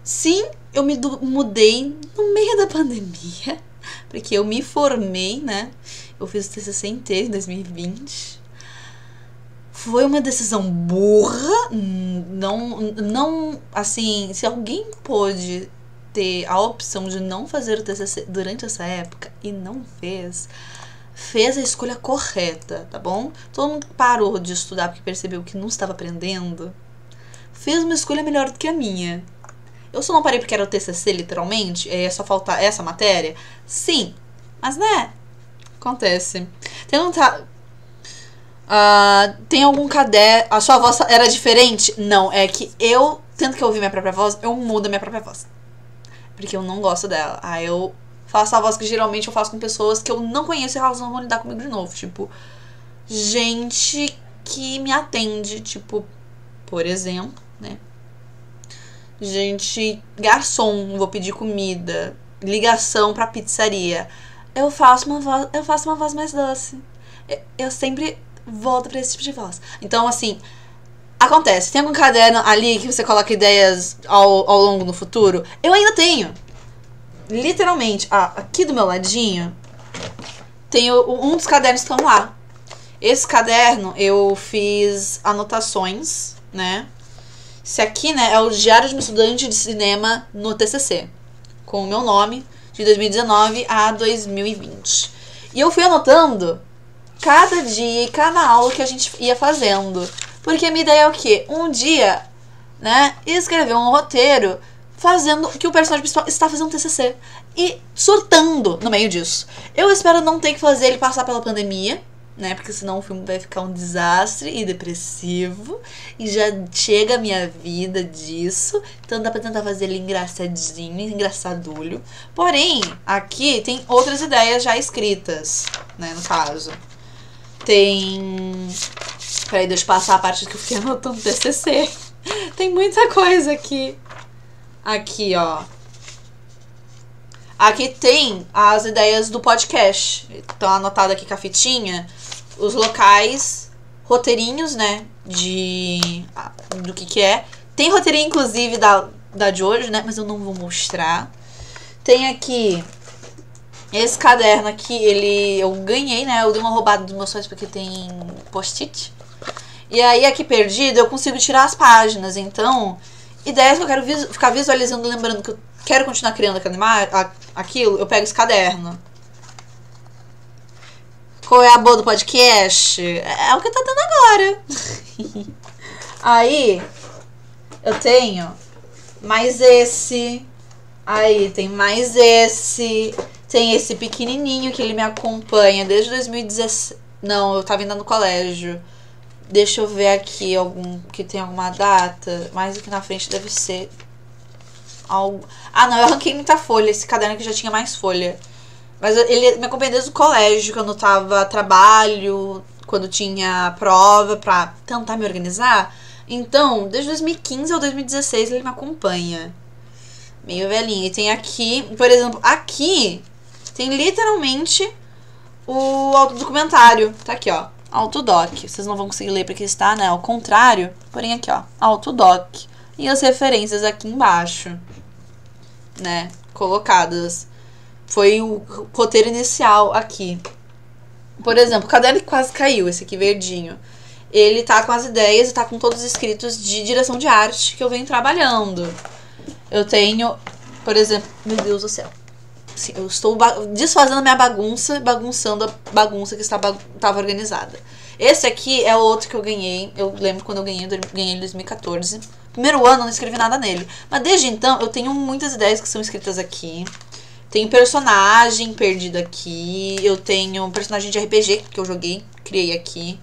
Sim, eu me mudei no meio da pandemia. Porque eu me formei, né? Eu fiz o TCC inteiro em 2020. Foi uma decisão burra. Não, assim, se alguém pôde ter a opção de não fazer o TCC durante essa época e não fez a escolha correta, tá bom? Todo mundo parou de estudar porque percebeu que não estava aprendendo. Fez uma escolha melhor do que a minha. Eu só não parei porque era o TCC, literalmente. É só faltar essa matéria. Sim, mas né? Acontece. Tem algum caderno... A sua voz era diferente? Não, é que eu, tendo que ouvir minha própria voz, eu mudo a minha própria voz. Porque eu não gosto dela. Aí eu faço a voz que geralmente eu faço com pessoas que eu não conheço e elas não vão lidar comigo de novo. Tipo, gente que me atende. Tipo, por exemplo, né? Gente, garçom, vou pedir comida. Ligação pra pizzaria. Eu faço uma voz mais doce. Eu sempre volto pra esse tipo de voz. Então, assim, acontece. Tem algum caderno ali que você coloca ideias ao longo no futuro? Eu ainda tenho. Literalmente, aqui do meu ladinho, tem um dos cadernos que estão lá. Esse caderno eu fiz anotações, né? Esse aqui, né, é o Diário de um Estudante de Cinema no TCC. Com o meu nome, de 2019 a 2020. E eu fui anotando cada dia e cada aula que a gente ia fazendo. Porque a minha ideia é o quê? Um dia, né, escrever um roteiro fazendo que o personagem principal está fazendo TCC. E surtando no meio disso. Eu espero não ter que fazer ele passar pela pandemia, né, porque senão o filme vai ficar um desastre e depressivo. E já chega a minha vida disso. Então dá pra tentar fazer ele engraçadinho, engraçadulho. Porém, aqui tem outras ideias já escritas, né, no caso. Tem... Peraí, deixa eu passar a parte que eu fiquei anotando no TCC. Tem muita coisa aqui. Aqui, ó. Aqui tem as ideias do podcast. Estão anotadas aqui com a fitinha. Os locais, roteirinhos, né? Do que é. Tem roteirinho, inclusive, da de hoje, né? Mas eu não vou mostrar. Tem aqui esse caderno aqui, eu ganhei, né? Eu dei uma roubada dos meus sonhos porque tem post-it. E aí, aqui perdido, eu consigo tirar as páginas. Então, ideias que eu quero ficar visualizando, lembrando que eu quero continuar criando aquilo, eu pego esse caderno. Qual é a boa do podcast? É o que tá dando agora. Aí, eu tenho mais esse. Aí, tem mais esse. Tem esse pequenininho que ele me acompanha desde 2017. Não, eu tava ainda no colégio. Deixa eu ver aqui que tem alguma data. Mas aqui na frente deve ser algo. Ah, não, eu arranquei muita folha. Esse caderno aqui já tinha mais folha. Mas ele me acompanha desde o colégio, quando eu tava trabalho, quando tinha prova, pra tentar me organizar. Então, desde 2015 ou 2016 ele me acompanha. Meio velhinho. E tem aqui, por exemplo, aqui tem literalmente o autodocumentário. Tá aqui, ó. Autodoc. Vocês não vão conseguir ler porque está, né? Ao contrário. Porém, aqui, ó. Autodoc. E as referências aqui embaixo, né? Colocadas. Foi o roteiro inicial aqui. Por exemplo, o caderno que quase caiu, esse aqui verdinho. Ele tá com as ideias e tá com todos os escritos de direção de arte que eu venho trabalhando. Eu tenho, por exemplo... Meu Deus do céu. Sim, eu estou desfazendo a minha bagunça, bagunçando a bagunça que estava organizada. Esse aqui é o outro que eu ganhei. Eu lembro quando eu ganhei em 2014. Primeiro ano, eu não escrevi nada nele. Mas desde então, eu tenho muitas ideias que são escritas aqui. Tenho personagem perdido aqui. Eu tenho um personagem de RPG que eu joguei, criei aqui.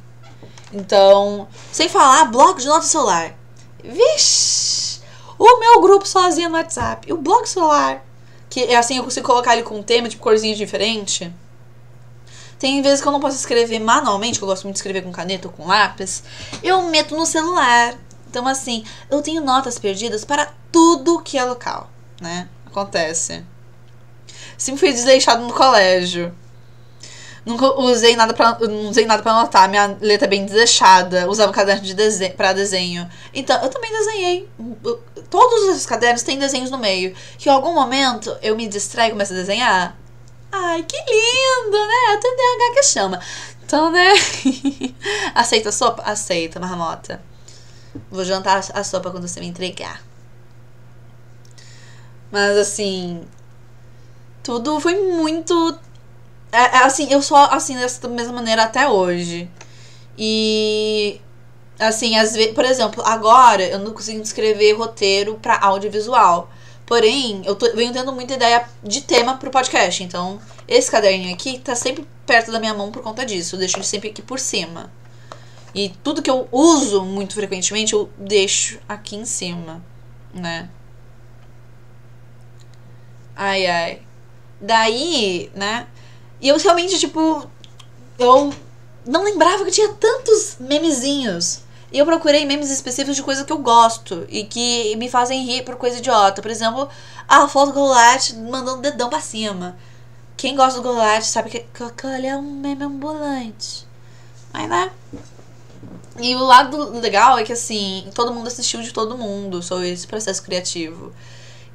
Então, sem falar, blog de nota celular. Vixe! O meu grupo sozinho no WhatsApp. E o blog celular. Que é assim, eu consigo colocar ele com um tema, tipo, corzinha diferente. Tem vezes que eu não posso escrever manualmente, que eu gosto muito de escrever com caneta ou com lápis. Eu meto no celular. Então, assim, eu tenho notas perdidas para tudo que é local, né? Acontece. Sempre fui desleixado no colégio. Nunca usei nada pra anotar. Minha letra é bem desleixada. Usava um caderno pra desenho. Então, eu também desenhei. Todos os cadernos têm desenhos no meio. Que em algum momento eu me distraio e começo a desenhar. Ai, que lindo, né? É o TDAH que chama. Então, né? Aceita a sopa? Aceita, marmota. Vou jantar a sopa quando você me entregar. Mas, assim... Tudo foi muito... assim, eu sou assim dessa mesma maneira até hoje. E... Assim, às vezes... Por exemplo, agora eu não consigo escrever roteiro pra audiovisual. Porém, venho tendo muita ideia de tema pro podcast. Então, esse caderninho aqui tá sempre perto da minha mão por conta disso. Eu deixo ele sempre aqui por cima. E tudo que eu uso muito frequentemente, eu deixo aqui em cima, né? Ai, ai. Daí, né? E eu realmente, tipo... Eu não lembrava que tinha tantos memezinhos. E eu procurei memes específicos de coisa que eu gosto. E que me fazem rir por coisa idiota. Por exemplo, a foto do Golart mandando dedão pra cima. Quem gosta do Golart sabe que ele é um meme ambulante. Mas, né? E o lado legal é que, assim, todo mundo assistiu de todo mundo sobre esse processo criativo.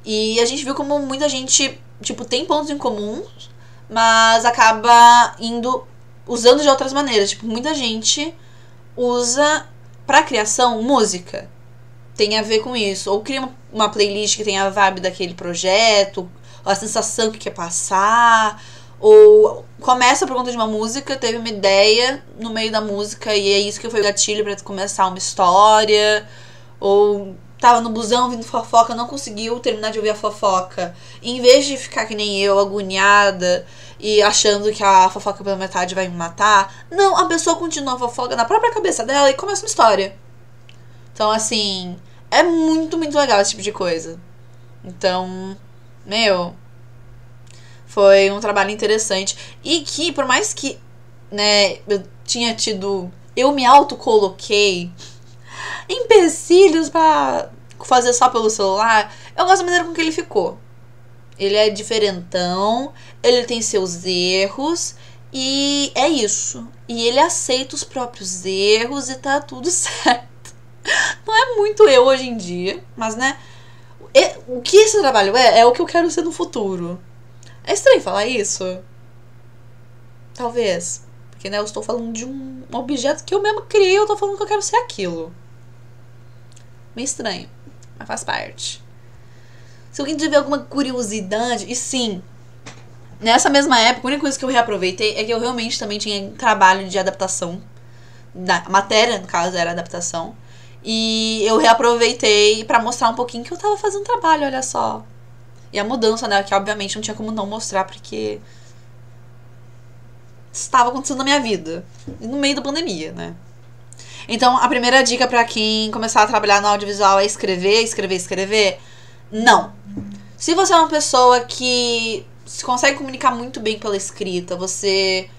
E a gente viu como muita gente, tipo, tem pontos em comum, mas acaba usando de outras maneiras. Tipo, muita gente usa pra criação música. Tem a ver com isso. Ou cria uma playlist que tem a vibe daquele projeto, ou a sensação que quer passar. Ou começa por conta de uma música, teve uma ideia no meio da música e é isso que foi o gatilho pra começar uma história. Ou tava no busão ouvindo fofoca, não conseguiu terminar de ouvir a fofoca. E em vez de ficar que nem eu, agoniada e achando que a fofoca pela metade vai me matar, não, a pessoa continua a fofoca na própria cabeça dela e começa uma história. Então, assim, é muito, muito legal esse tipo de coisa. Então, foi um trabalho interessante. E que, por mais que, né, eu me autocoloquei empecilhos pra fazer só pelo celular, eu gosto da maneira com que ele ficou. Ele é diferentão, ele tem seus erros e é isso. E ele aceita os próprios erros e tá tudo certo. Não é muito eu hoje em dia, mas né, o que esse trabalho é o que eu quero ser no futuro. É estranho falar isso? Talvez. Porque né, eu estou falando de um objeto que eu mesma criei, eu tô falando que eu quero ser aquilo. Meio estranho, mas faz parte. Se alguém tiver alguma curiosidade, e sim, nessa mesma época, a única coisa que eu reaproveitei é que eu realmente também tinha trabalho de adaptação. A matéria, no caso, era adaptação. E eu reaproveitei pra mostrar um pouquinho que eu tava fazendo trabalho, olha só. E a mudança, né, que obviamente não tinha como não mostrar, porque estava acontecendo na minha vida. No meio da pandemia, né. Então, a primeira dica pra quem começar a trabalhar no audiovisual é escrever, escrever, escrever. Não. Se você é uma pessoa que se consegue comunicar muito bem pela escrita, você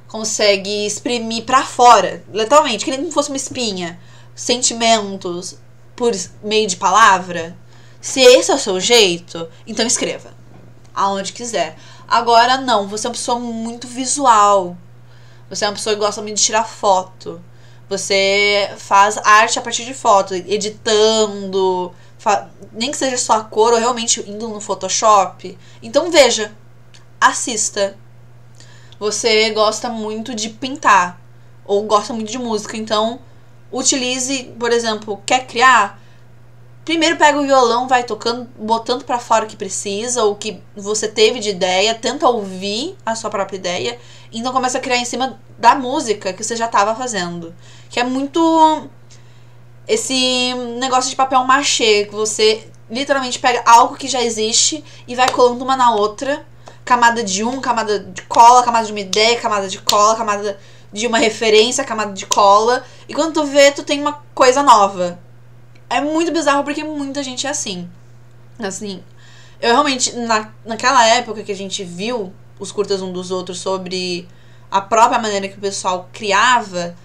consegue exprimir pra fora, literalmente, que nem fosse uma espinha, sentimentos por meio de palavra, se esse é o seu jeito, então escreva. Aonde quiser. Agora, não. Você é uma pessoa muito visual. Você é uma pessoa que gosta muito de tirar foto. Você faz arte a partir de foto, editando, nem que seja só a cor ou realmente indo no Photoshop. Então veja, assista. Você gosta muito de pintar ou gosta muito de música, então utilize, por exemplo, quer criar? Primeiro pega o violão, vai tocando, botando pra fora o que precisa, ou o que você teve de ideia, tenta ouvir a sua própria ideia, e então começa a criar em cima da música que você já estava fazendo. Que é muito esse negócio de papel machê, que você literalmente pega algo que já existe e vai colando uma na outra, camada de camada de cola, camada de uma ideia, camada de cola, camada de uma referência, camada de cola, e quando tu vê, tu tem uma coisa nova. É muito bizarro porque muita gente é assim. Assim, eu realmente, naquela época que a gente viu os curtas um dos outros sobre a própria maneira que o pessoal criava,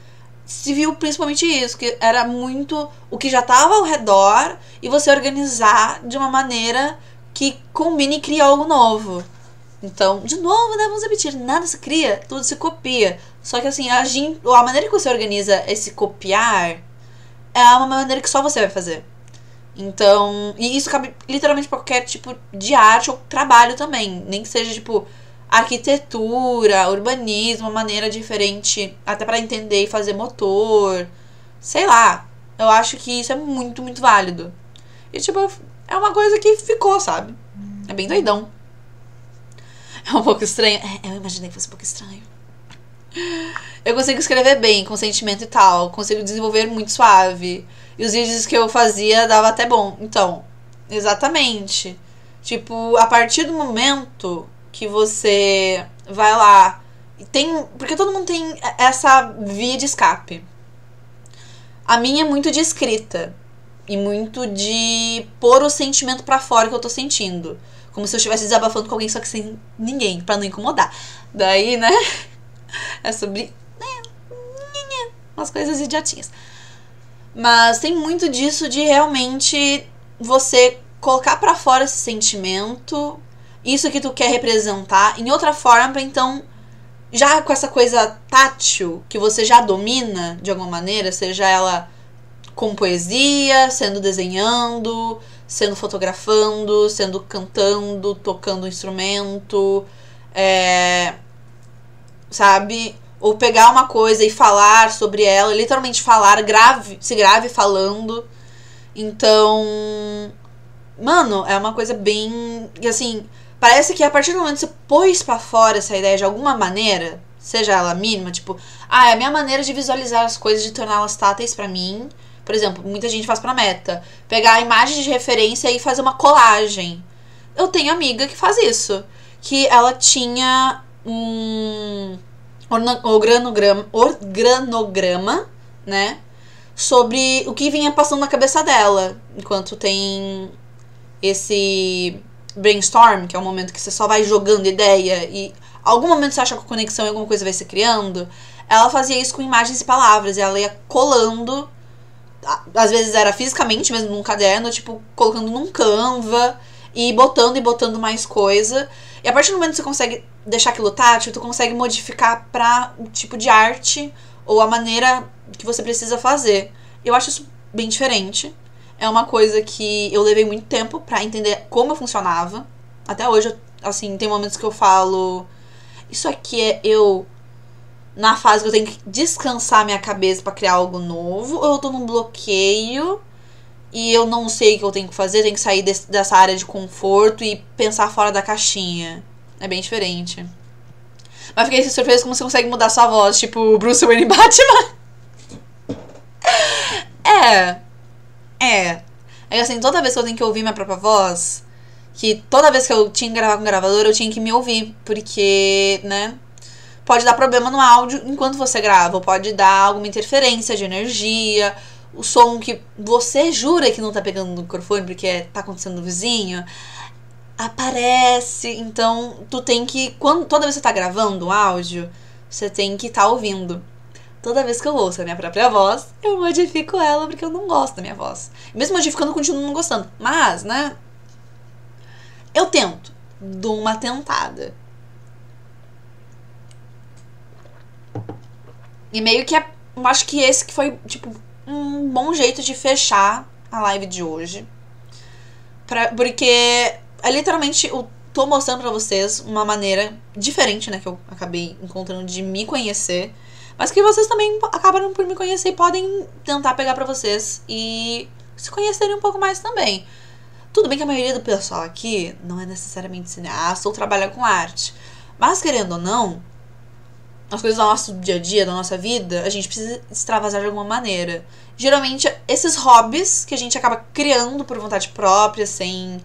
se viu principalmente isso, que era muito o que já estava ao redor e você organizar de uma maneira que combine e crie algo novo. Então, de novo, né, vamos repetir, nada se cria, tudo se copia. Só que assim, a maneira que você organiza esse copiar é uma maneira que só você vai fazer. Então, e isso cabe literalmente pra qualquer tipo de arte ou trabalho também. Nem que seja, tipo, arquitetura, urbanismo, uma maneira diferente, até pra entender e fazer motor. Sei lá. Eu acho que isso é muito, muito válido. E, tipo, é uma coisa que ficou, sabe? É bem doidão. É um pouco estranho. Eu imaginei que fosse um pouco estranho. Eu consigo escrever bem, com sentimento e tal. Consigo desenvolver muito suave. E os vídeos que eu fazia dava até bom. Então, exatamente. Tipo, a partir do momento que você vai lá e tem... Porque todo mundo tem essa via de escape. A minha é muito de escrita. E muito de pôr o sentimento pra fora que eu tô sentindo. Como se eu estivesse desabafando com alguém, só que sem ninguém, pra não incomodar. Daí, né? É sobre... umas coisas idiotinhas. Mas tem muito disso de realmente você colocar pra fora esse sentimento, isso que tu quer representar, em outra forma, pra então, já com essa coisa tátil, que você já domina, de alguma maneira, seja ela com poesia, sendo desenhando, sendo fotografando, sendo cantando, tocando um instrumento, sabe? Ou pegar uma coisa e falar sobre ela, literalmente falar, se grave falando. Então, mano, é uma coisa bem... assim, parece que a partir do momento que você pôs pra fora essa ideia de alguma maneira, seja ela mínima, tipo, é a minha maneira de visualizar as coisas, de torná-las táteis pra mim. Por exemplo, muita gente faz pra meta. Pegar a imagem de referência e fazer uma colagem. Eu tenho amiga que faz isso. Que ela tinha organograma, né? Sobre o que vinha passando na cabeça dela. Enquanto tem esse brainstorm, que é o momento que você só vai jogando ideia e algum momento você acha que a conexão e alguma coisa vai se criando. Ela fazia isso com imagens e palavras. E ela ia colando. Às vezes era fisicamente mesmo num caderno, tipo, colocando num Canva. e botando mais coisa. E a partir do momento que você consegue deixar aquilo tátil, tu consegue modificar pra o tipo de arte ou a maneira que você precisa fazer. Eu acho isso bem diferente. É uma coisa que eu levei muito tempo pra entender como eu funcionava. Até hoje, assim, tem momentos que eu falo... Isso aqui é eu na fase que eu tenho que descansar minha cabeça pra criar algo novo, ou eu tô num bloqueio e eu não sei o que eu tenho que fazer, tenho que sair dessa área de conforto e pensar fora da caixinha. É bem diferente. Mas fiquei surpresa como você consegue mudar sua voz, tipo Bruce Wayne e Batman. É assim, toda vez que eu tenho que ouvir minha própria voz, que toda vez que eu tinha que gravar com gravador, eu tinha que me ouvir, porque, né, pode dar problema no áudio enquanto você grava, ou pode dar alguma interferência de energia, o som que você jura que não tá pegando no microfone porque tá acontecendo no vizinho, aparece. Então, tu tem que, toda vez que você tá gravando um áudio, você tem que tá ouvindo. Toda vez que eu ouço a minha própria voz, eu modifico ela porque eu não gosto da minha voz. Mesmo modificando, eu continuo não gostando. Mas, né, eu tento. Dou uma tentada. E meio que eu acho que esse que foi, tipo, um bom jeito de fechar a live de hoje. Porque é literalmente, eu tô mostrando pra vocês uma maneira diferente, né, que eu acabei encontrando de me conhecer. Mas que vocês também acabaram por me conhecer e podem tentar pegar pra vocês e se conhecerem um pouco mais também. Tudo bem que a maioria do pessoal aqui não é necessariamente cineasta ou trabalha com arte. Mas, querendo ou não, as coisas do nosso dia a dia, da nossa vida, a gente precisa extravasar de alguma maneira. Geralmente, esses hobbies que a gente acaba criando por vontade própria, sem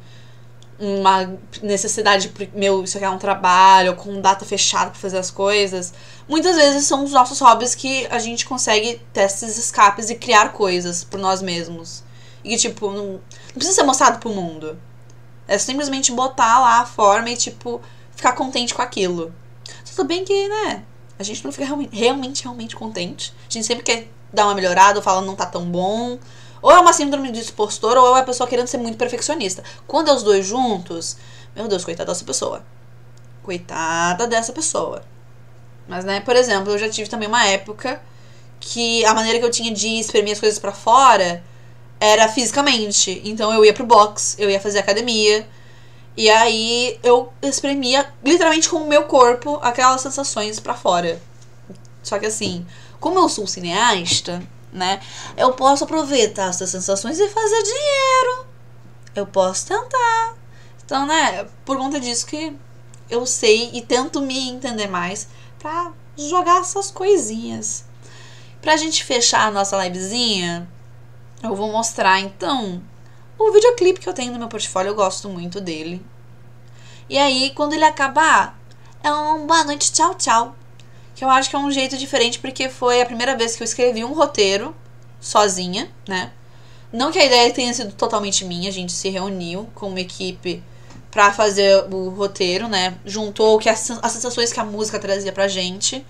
uma necessidade, isso aqui é um trabalho, com data fechada pra fazer as coisas, muitas vezes são os nossos hobbies que a gente consegue ter esses escapes e criar coisas por nós mesmos. E que, tipo, não precisa ser mostrado pro mundo. É simplesmente botar lá a forma e, tipo, ficar contente com aquilo. Tudo bem que, né, a gente não fica realmente contente. A gente sempre quer dar uma melhorada, ou fala não tá tão bom. Ou é uma síndrome do impostor, ou é a pessoa querendo ser muito perfeccionista. Quando é os dois juntos, meu Deus, coitada dessa pessoa. Coitada dessa pessoa. Mas, né, por exemplo, eu já tive também uma época que a maneira que eu tinha de exprimir as coisas pra fora era fisicamente. Então eu ia pro box, eu ia fazer academia. E aí eu exprimia literalmente com o meu corpo aquelas sensações pra fora. Só que assim, como eu sou cineasta, né, eu posso aproveitar essas sensações e fazer dinheiro. Eu posso tentar. Então, né, por conta disso que eu sei e tento me entender mais pra jogar essas coisinhas. Pra gente fechar a nossa livezinha, eu vou mostrar, então, o videoclipe que eu tenho no meu portfólio. Eu gosto muito dele. E aí, quando ele acabar, é um boa noite, tchau, tchau. Que eu acho que é um jeito diferente, porque foi a primeira vez que eu escrevi um roteiro sozinha, né? Não que a ideia tenha sido totalmente minha, a gente se reuniu com uma equipe pra fazer o roteiro, né? Juntou as sensações que a música trazia pra gente,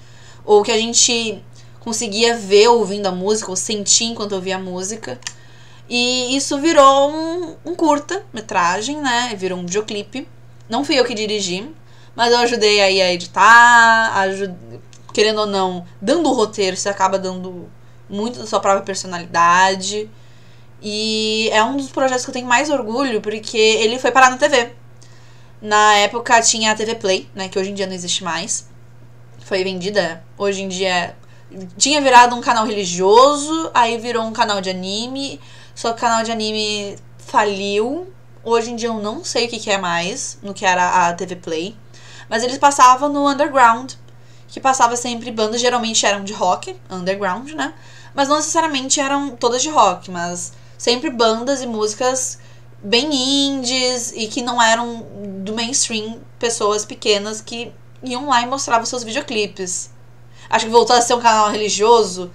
ou que a gente conseguia ver ouvindo a música, ou sentir enquanto ouvia a música. E isso virou um curta-metragem, né? Virou um videoclipe. Não fui eu que dirigi, mas eu ajudei aí a editar, querendo ou não, dando o roteiro, você acaba dando muito da sua própria personalidade. E é um dos projetos que eu tenho mais orgulho, porque ele foi parar na TV. Na época tinha a TV Play, né, que hoje em dia não existe mais. Foi vendida, hoje em dia tinha virado um canal religioso, aí virou um canal de anime, só que o canal de anime faliu. Hoje em dia eu não sei o que é mais, no que era a TV Play. Mas eles passavam no Underground, que passava sempre bandas, geralmente eram de rock, underground, né? Mas não necessariamente eram todas de rock, mas sempre bandas e músicas bem indies e que não eram do mainstream, pessoas pequenas que iam lá e mostravam seus videoclipes. Acho que voltou a ser um canal religioso,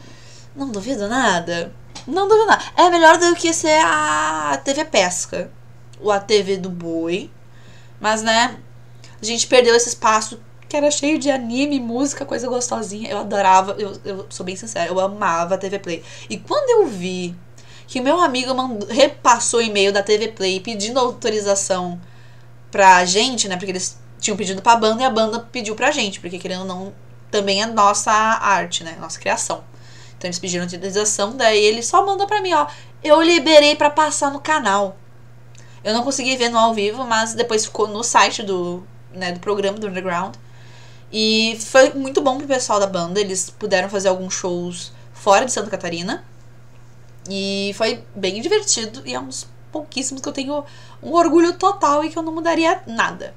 não duvido nada. Não duvido nada. É melhor do que ser a TV Pesca, ou a TV do Boi. Mas, né, a gente perdeu esse espaço que era cheio de anime, música, coisa gostosinha. Eu adorava, eu sou bem sincera, eu amava a TV Play. E quando eu vi que meu amigo repassou o e-mail da TV Play pedindo autorização pra gente, né? Porque eles tinham pedido pra banda e a banda pediu pra gente, porque querendo ou não, também é nossa arte, né? Nossa criação. Então eles pediram utilização, daí ele só mandou pra mim, ó. Eu liberei pra passar no canal. Eu não consegui ver no ao vivo, mas depois ficou no site do programa do Underground. E foi muito bom pro pessoal da banda. Eles puderam fazer alguns shows fora de Santa Catarina. E foi bem divertido. E é uns pouquíssimos que eu tenho um orgulho total e que eu não mudaria nada.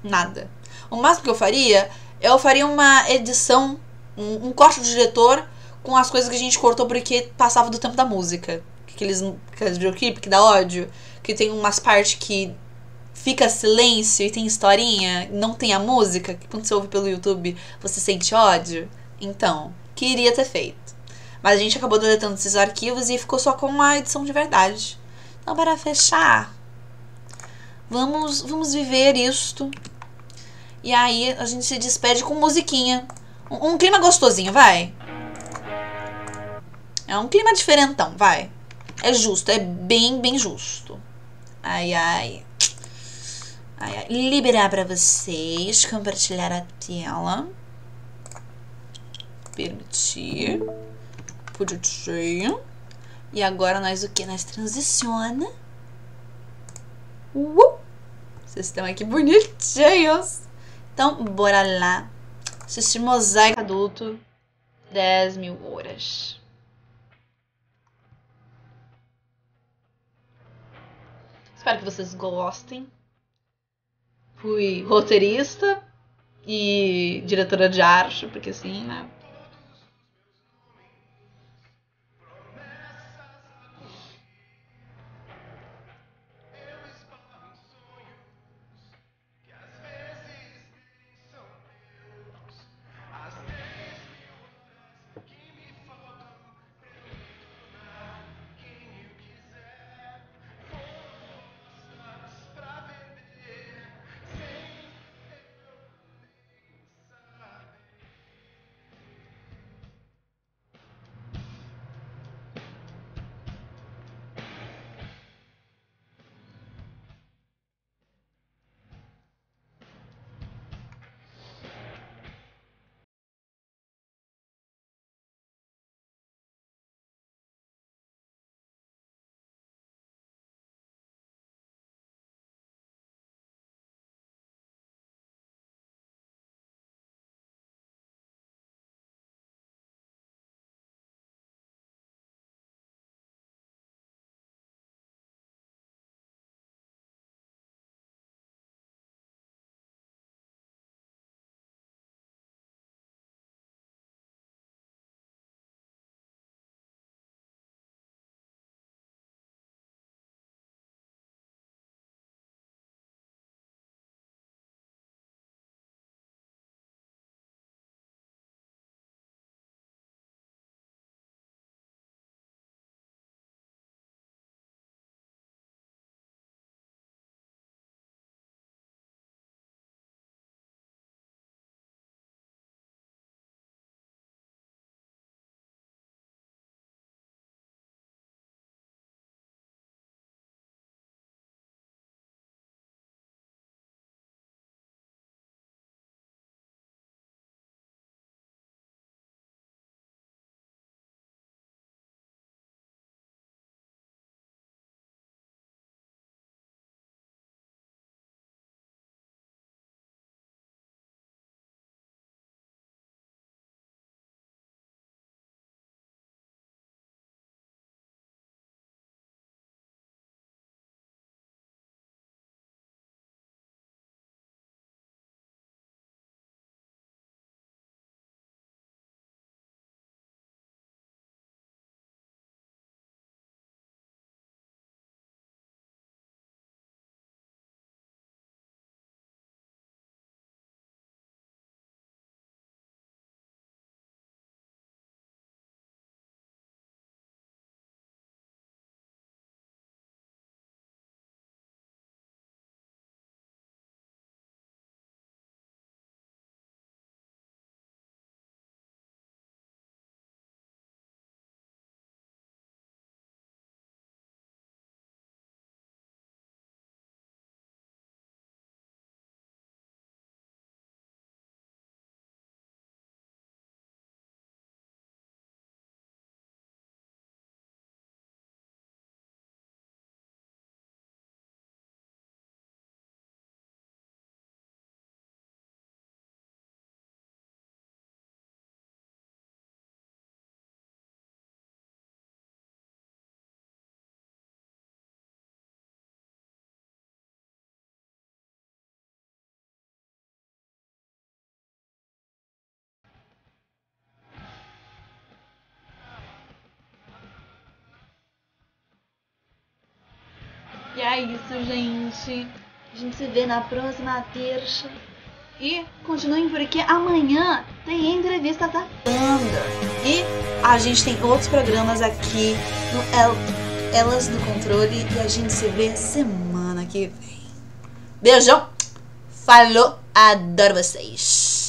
Nada. O máximo que eu faria uma edição, um corte do diretor com as coisas que a gente cortou porque passava do tempo da música. Aqueles videoclipe que dá ódio. Que tem umas partes que fica silêncio e tem historinha, não tem a música, que quando você ouve pelo YouTube você sente ódio. Então, queria ter feito. Mas a gente acabou deletando esses arquivos e ficou só com uma edição de verdade. Então, para fechar, vamos viver isto. E aí a gente se despede com musiquinha. Um clima gostosinho, vai. É um clima diferentão, vai. É justo, é bem, bem justo. Ai, ai. Ai, ai. Liberar pra vocês. Compartilhar a tela. Permitir. Bonitinho. E agora nós o que? Nós transiciona. Vocês estão aqui bonitinhos. Então, bora lá. Assistir Mosaico Adulto. 10.000 horas. Espero que vocês gostem. Fui roteirista e diretora de arte, porque assim, né? é isso, gente. A gente se vê na próxima terça. E continuem porque amanhã tem entrevista da Thunder. E a gente tem outros programas aqui no Elas no Controle. E a gente se vê semana que vem. Beijão. Falou. Adoro vocês.